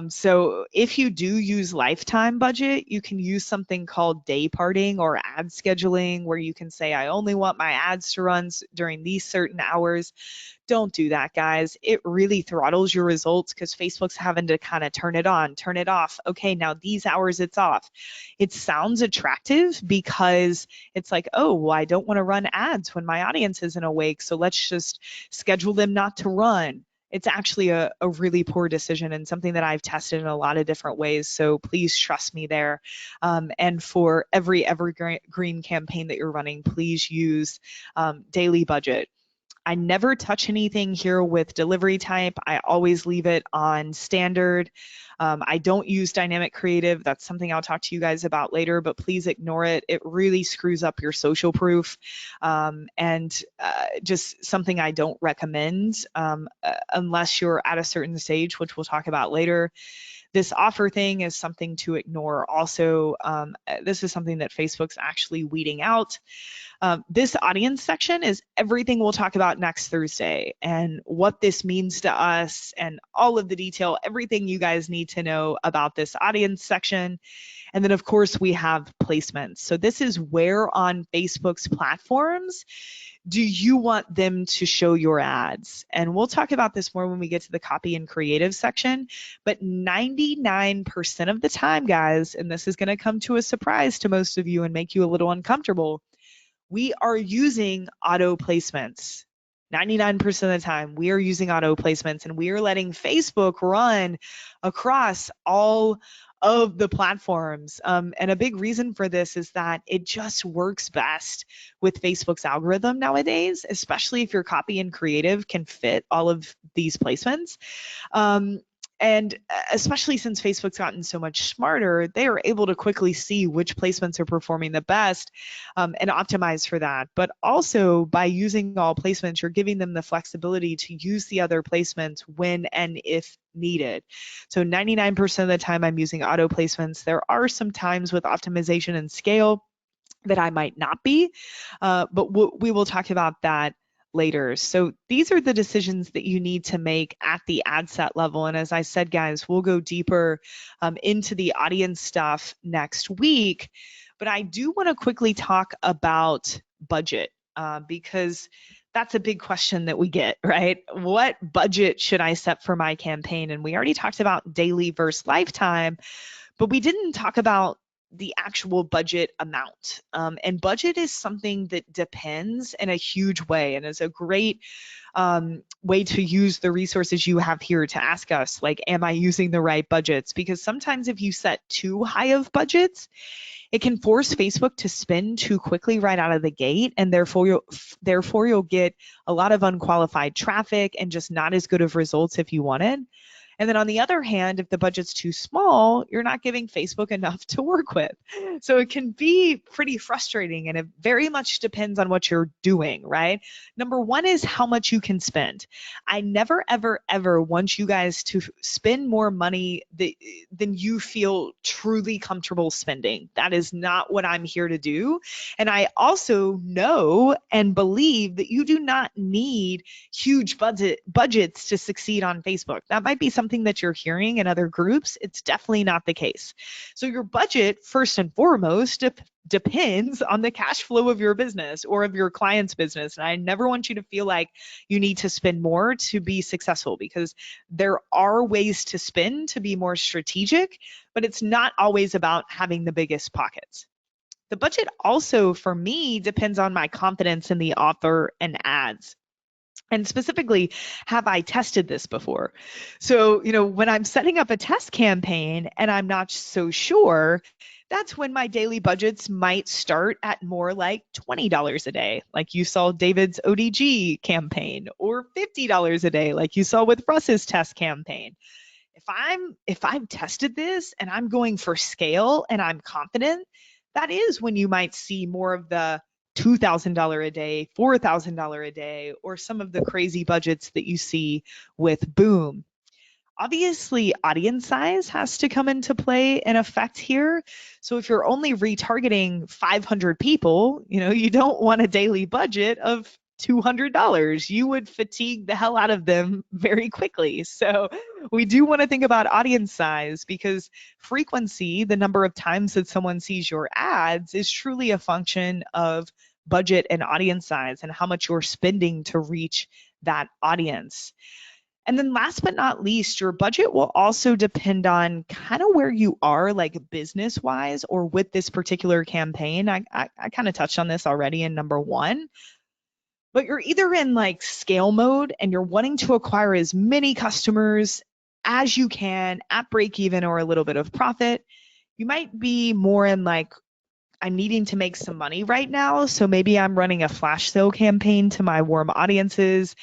So if you do use lifetime budget, you can use something called day parting or ad scheduling, where you can say, I only want my ads to run during these certain hours. Don't do that, guys. It really throttles your results because Facebook's having to kind of turn it on, turn it off. Okay, now these hours it's off. It sounds attractive because it's like, oh, well, I don't want to run ads when my audience isn't awake, so let's just schedule them not to run. It's actually a really poor decision and something that I've tested in a lot of different ways. So please trust me there. And for every evergreen campaign that you're running, please use daily budget. I never touch anything here with delivery type. I always leave it on standard. I don't use dynamic creative. That's something I'll talk to you guys about later, but please ignore it. It really screws up your social proof, and just something I don't recommend unless you're at a certain stage, which we'll talk about later. This offer thing is something to ignore. Also, this is something that Facebook's actually weeding out. This audience section is everything we'll talk about next Thursday and what this means to us and all of the detail, everything you guys need to know about this audience section. And then, of course, we have placements. So this is where on Facebook's platforms do you want them to show your ads? And we'll talk about this more when we get to the copy and creative section, but 99% of the time, guys, and this is going to come to a surprise to most of you and make you a little uncomfortable, we are using auto placements. 99% of the time, we are using auto placements, and we are letting Facebook run across all of the platforms. And a big reason for this is that it just works best with Facebook's algorithm nowadays, especially if your copy and creative can fit all of these placements. Um, and especially since Facebook's gotten so much smarter, they are able to quickly see which placements are performing the best and optimize for that. But also by using all placements, you're giving them the flexibility to use the other placements when and if needed. So 99% of the time I'm using auto placements. There are some times with optimization and scale that I might not be, but we will talk about that later. So these are the decisions that you need to make at the ad set level. And as I said, guys, we'll go deeper into the audience stuff next week. But I do want to quickly talk about budget because that's a big question that we get, right? What budget should I set for my campaign? And we already talked about daily versus lifetime, but we didn't talk about the actual budget amount. And budget is something that depends in a huge way and is a great way to use the resources you have here to ask us, like, am I using the right budgets? Because sometimes if you set too high of budgets, it can force Facebook to spend too quickly right out of the gate, and therefore you'll get a lot of unqualified traffic and just not as good of results if you wanted. And then on the other hand, if the budget's too small, you're not giving Facebook enough to work with. So it can be pretty frustrating, and it very much depends on what you're doing, right? Number one is how much you can spend. I never, ever, ever want you guys to spend more money than you feel truly comfortable spending. That is not what I'm here to do. And I also know and believe that you do not need huge budgets to succeed on Facebook. That might be something that you're hearing in other groups. It's definitely not the case. So your budget, first and foremost, depends on the cash flow of your business or of your client's business. And I never want you to feel like you need to spend more to be successful, because there are ways to spend to be more strategic, but it's not always about having the biggest pockets. The budget also, for me, depends on my confidence in the offer and ads. And specifically, have I tested this before? So, when I'm setting up a test campaign and I'm not so sure, that's when my daily budgets might start at more like $20 a day, like you saw David's ODG campaign, or $50 a day, like you saw with Russ's test campaign. If I've tested this and I'm going for scale and I'm confident, that is when you might see more of the $2,000 a day, $4,000 a day, or some of the crazy budgets that you see with Boom. Obviously, audience size has to come into play and effect here. So if you're only retargeting 500 people, you don't want a daily budget of $200. You would fatigue the hell out of them very quickly. So we do want to think about audience size, because frequency, the number of times that someone sees your ads, is truly a function of budget and audience size and how much you're spending to reach that audience. And then last but not least, your budget will also depend on kind of where you are, like business wise, or with this particular campaign. I kind of touched on this already in number one, but you're either in like scale mode and you're wanting to acquire as many customers as you can at break even or a little bit of profit. You might be more in like, I'm needing to make some money right now, so maybe I'm running a flash sale campaign to my warm audiences.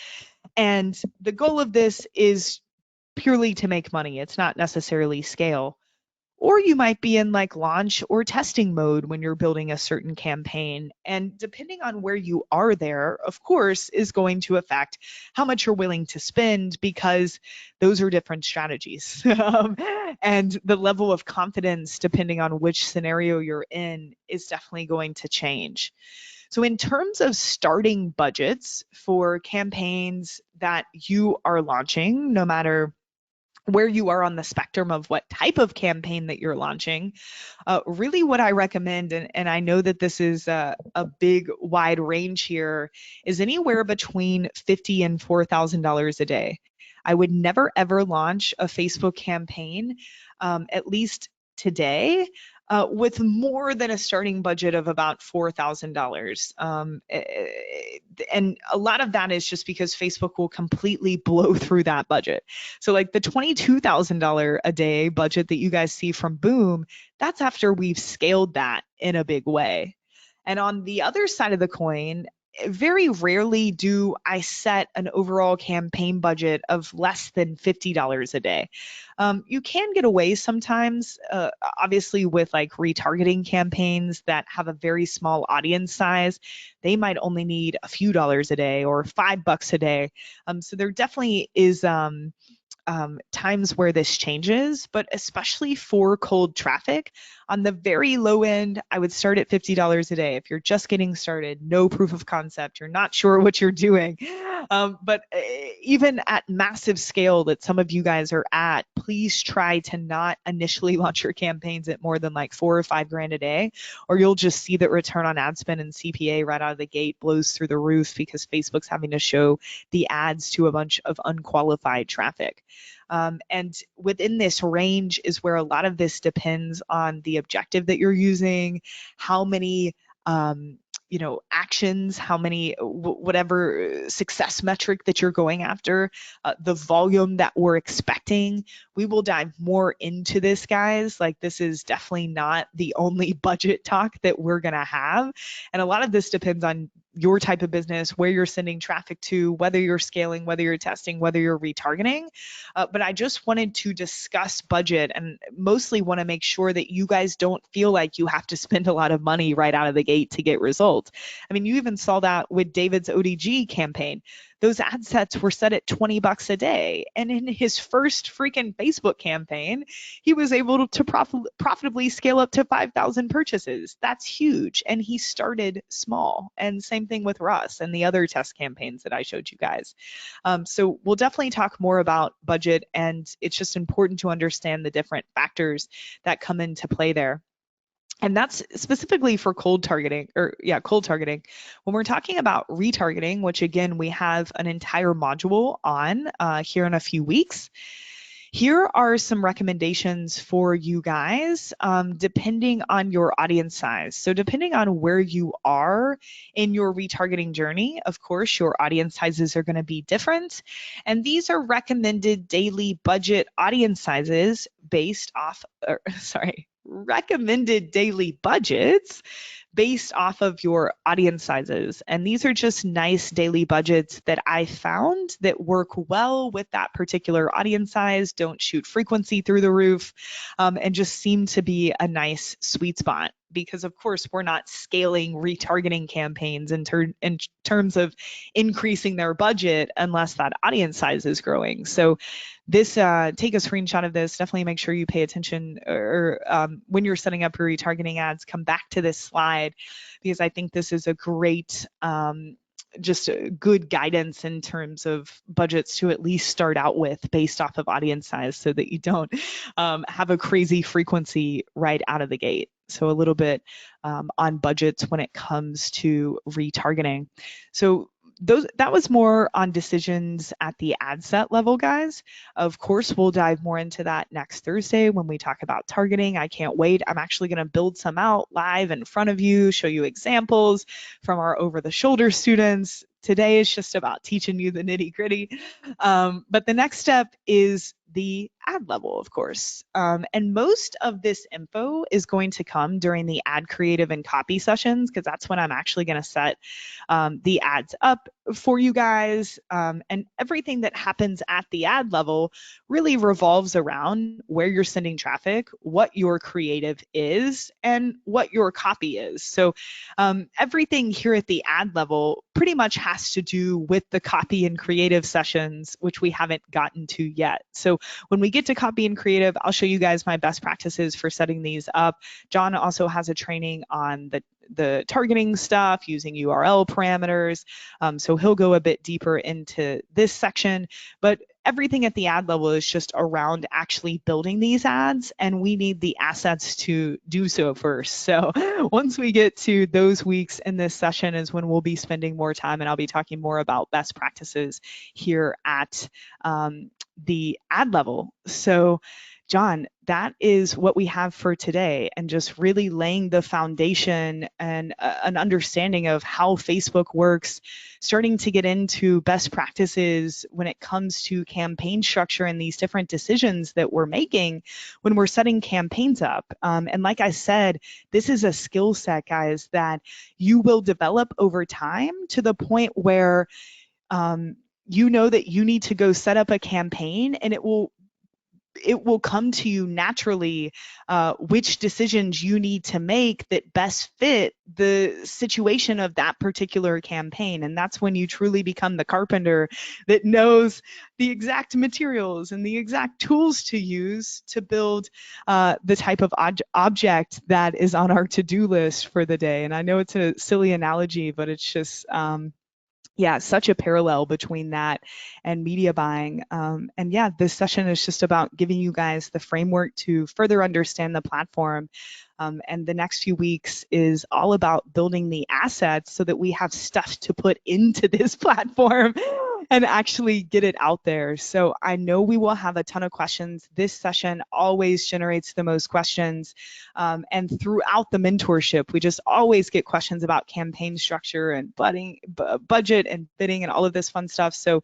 And the goal of this is purely to make money. It's not necessarily scale. Or you might be in like launch or testing mode when you're building a certain campaign. And depending on where you are there, of course, is going to affect how much you're willing to spend, because those are different strategies. And the level of confidence, depending on which scenario you're in, is definitely going to change. So in terms of starting budgets for campaigns that you are launching, no matter where you are on the spectrum of what type of campaign that you're launching. Really, what I recommend, and I know that this is a big, wide range here, is anywhere between $50 and $4,000 a day. I would never ever launch a Facebook campaign, at least today, with more than a starting budget of about $4,000. And a lot of that is just because Facebook will completely blow through that budget. So, like the $22,000 a day budget that you guys see from Boom, that's after we've scaled that in a big way. And on the other side of the coin, very rarely do I set an overall campaign budget of less than $50 a day. You can get away sometimes, obviously, with like retargeting campaigns that have a very small audience size. They might only need a few dollars a day or $5 a day. So there definitely is times where this changes, but especially for cold traffic, on the very low end, I would start at $50 a day. If you're just getting started, no proof of concept, you're not sure what you're doing. But even at massive scale that some of you guys are at, please try to not initially launch your campaigns at more than like 4 or 5 grand a day, or you'll just see that return on ad spend and CPA right out of the gate blows through the roof because Facebook's having to show the ads to a bunch of unqualified traffic. And within this range is where a lot of this depends on the objective that you're using, how many actions, how many, whatever success metric that you're going after, the volume that we're expecting. We will dive more into this, guys. Like, this is definitely not the only budget talk that we're going to have. And a lot of this depends on your type of business, where you're sending traffic to, whether you're scaling, whether you're testing, whether you're retargeting. But I just wanted to discuss budget and mostly want to make sure that you guys don't feel like you have to spend a lot of money right out of the gate to get results. I mean, you even saw that with David's ODG campaign. Those ad sets were set at $20 a day. And in his first freaking Facebook campaign, he was able to profitably scale up to 5,000 purchases. That's huge. And he started small. And same thing with Russ and the other test campaigns that I showed you guys. So we'll definitely talk more about budget, and it's just important to understand the different factors that come into play there. And that's specifically for cold targeting. When we're talking about retargeting, which again, we have an entire module on here in a few weeks. Here are some recommendations for you guys, depending on your audience size. So depending on where you are in your retargeting journey, of course, your audience sizes are going to be different. And these are recommended daily budget audience sizes based off, recommended daily budgets based off of your audience sizes. And these are just nice daily budgets that I found that work well with that particular audience size, don't shoot frequency through the roof, and just seem to be a nice sweet spot. Because of course, we're not scaling retargeting campaigns in terms of increasing their budget unless that audience size is growing. So this, take a screenshot of this. Definitely make sure you pay attention, or when you're setting up your retargeting ads, come back to this slide, because I think this is a great, just good guidance in terms of budgets to at least start out with based off of audience size, so that you don't have a crazy frequency right out of the gate. So a little bit on budgets when it comes to retargeting. So that was more on decisions at the ad set level, guys. Of course, we'll dive more into that next Thursday when we talk about targeting. I can't wait. I'm actually going to build some out live in front of you, show you examples from our over-the-shoulder students. Today is just about teaching you the nitty-gritty. But the next step is the ad level, of course. And most of this info is going to come during the ad creative and copy sessions, because that's when I'm actually going to set the ads up for you guys. And everything that happens at the ad level really revolves around where you're sending traffic, what your creative is, and what your copy is. So everything here at the ad level pretty much has to do with the copy and creative sessions, which we haven't gotten to yet. So when we get to copy and creative, I'll show you guys my best practices for setting these up. John also has a training on the targeting stuff using URL parameters. So he'll go a bit deeper into this section. But everything at the ad level is just around actually building these ads, and we need the assets to do so first. So once we get to those weeks in this session is when we'll be spending more time, and I'll be talking more about best practices here at the ad level. So John, that is what we have for today, and just really laying the foundation and an understanding of how Facebook works, starting to get into best practices when it comes to campaign structure and these different decisions that we're making when we're setting campaigns up. And like I said, this is a skill set, guys, that you will develop over time to the point where you know that you need to go set up a campaign, and it will come to you naturally which decisions you need to make that best fit the situation of that particular campaign. And that's when you truly become the carpenter that knows the exact materials and the exact tools to use to build the type of object that is on our to-do list for the day. And I know it's a silly analogy, but it's just yeah, such a parallel between that and media buying. And yeah, this session is just about giving you guys the framework to further understand the platform. And the next few weeks is all about building the assets so that we have stuff to put into this platform and actually get it out there. So I know we will have a ton of questions. This session always generates the most questions. And throughout the mentorship, we just always get questions about campaign structure and budget and bidding and all of this fun stuff. So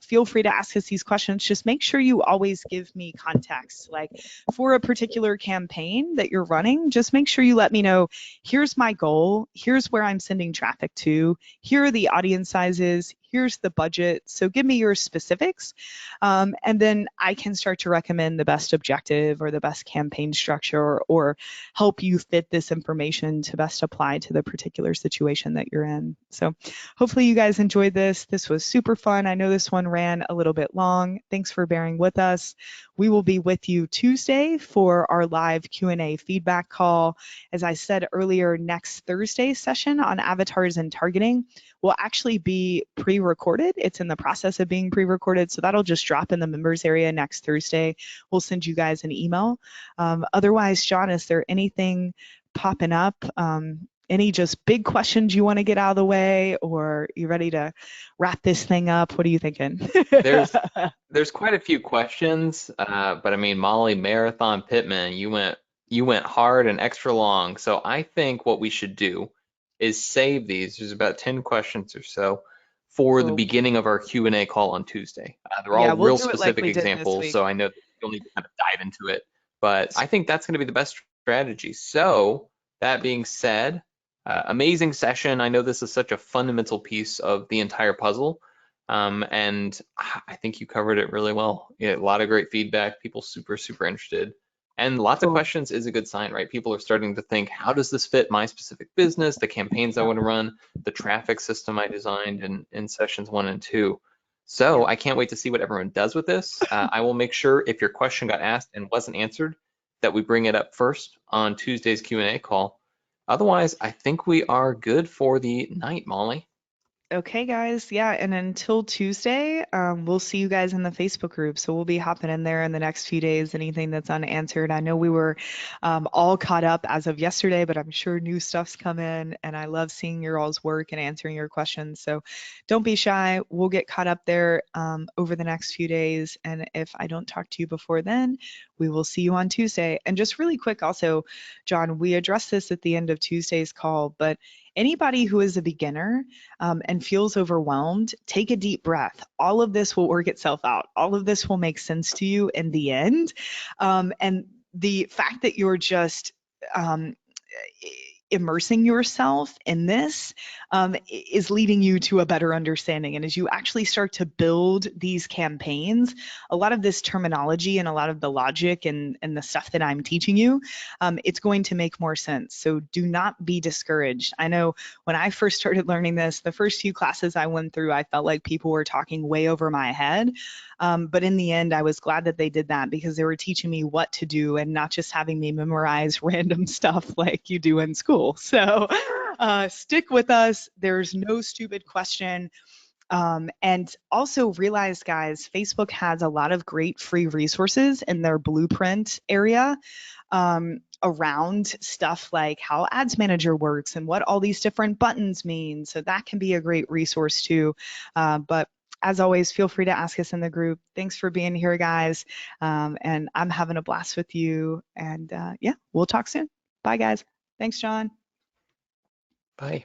feel free to ask us these questions. Just make sure you always give me context. Like for a particular campaign that you're running, just make sure you let me know, here's my goal, here's where I'm sending traffic to, here are the audience sizes, here's the budget. So give me your specifics. And then I can start to recommend the best objective or the best campaign structure, or help you fit this information to best apply to the particular situation that you're in. So hopefully you guys enjoyed this. This was super fun. I know this one ran a little bit long. Thanks for bearing with us. We will be with you Tuesday for our live Q&A feedback call. As I said earlier, next Thursday's session on avatars and targeting will actually be pre-recorded. It's in the process of being pre-recorded, so that'll just drop in the members area next Thursday. We'll send you guys an email. Otherwise, John, is there anything popping up? Any just big questions you want to get out of the way, or you ready to wrap this thing up? What are you thinking? There's quite a few questions, but I mean, Molly Marathon Pittman, you went hard and extra long. So I think what we should do is save these. There's about 10 questions or so for the Cool. beginning of our Q&A call on Tuesday. They're Yeah, all we'll real do it like specific we did this examples, week. so I know that you'll need to kind of dive into it. But I think that's going to be the best strategy. So that being said, amazing session. I know this is such a fundamental piece of the entire puzzle. And I think you covered it really well. Yeah, a lot of great feedback, people super, super interested. And lots of Cool. questions is a good sign, right? People are starting to think, how does this fit my specific business, the campaigns I want to run, the traffic system I designed in sessions 1 and 2. So Yeah. I can't wait to see what everyone does with this. I will make sure if your question got asked and wasn't answered, that we bring it up first on Tuesday's Q&A call. Otherwise, I think we are good for the night, Molly. Okay, guys. Yeah, and until Tuesday, we'll see you guys in the Facebook group. So we'll be hopping in there in the next few days. Anything that's unanswered. I know we were all caught up as of yesterday, but I'm sure new stuff's come in, and I love seeing your all's work and answering your questions. So don't be shy. We'll get caught up there over the next few days. And if I don't talk to you before then, we will see you on Tuesday. And just really quick, also, John, we addressed this at the end of Tuesday's call, but anybody who is a beginner and feels overwhelmed, take a deep breath. All of this will work itself out. All of this will make sense to you in the end. And the fact that you're just immersing yourself in this is leading you to a better understanding. And as you actually start to build these campaigns, a lot of this terminology and a lot of the logic and the stuff that I'm teaching you, it's going to make more sense. So do not be discouraged. I know when I first started learning this, the first few classes I went through, I felt like people were talking way over my head. But in the end, I was glad that they did that, because they were teaching me what to do and not just having me memorize random stuff like you do in school. So stick with us. There's no stupid question. And also realize, guys, Facebook has a lot of great free resources in their blueprint area around stuff like how Ads Manager works and what all these different buttons mean. So that can be a great resource too. But as always, feel free to ask us in the group. Thanks for being here, guys. And I'm having a blast with you. And yeah, we'll talk soon. Bye, guys. Thanks, John. Bye.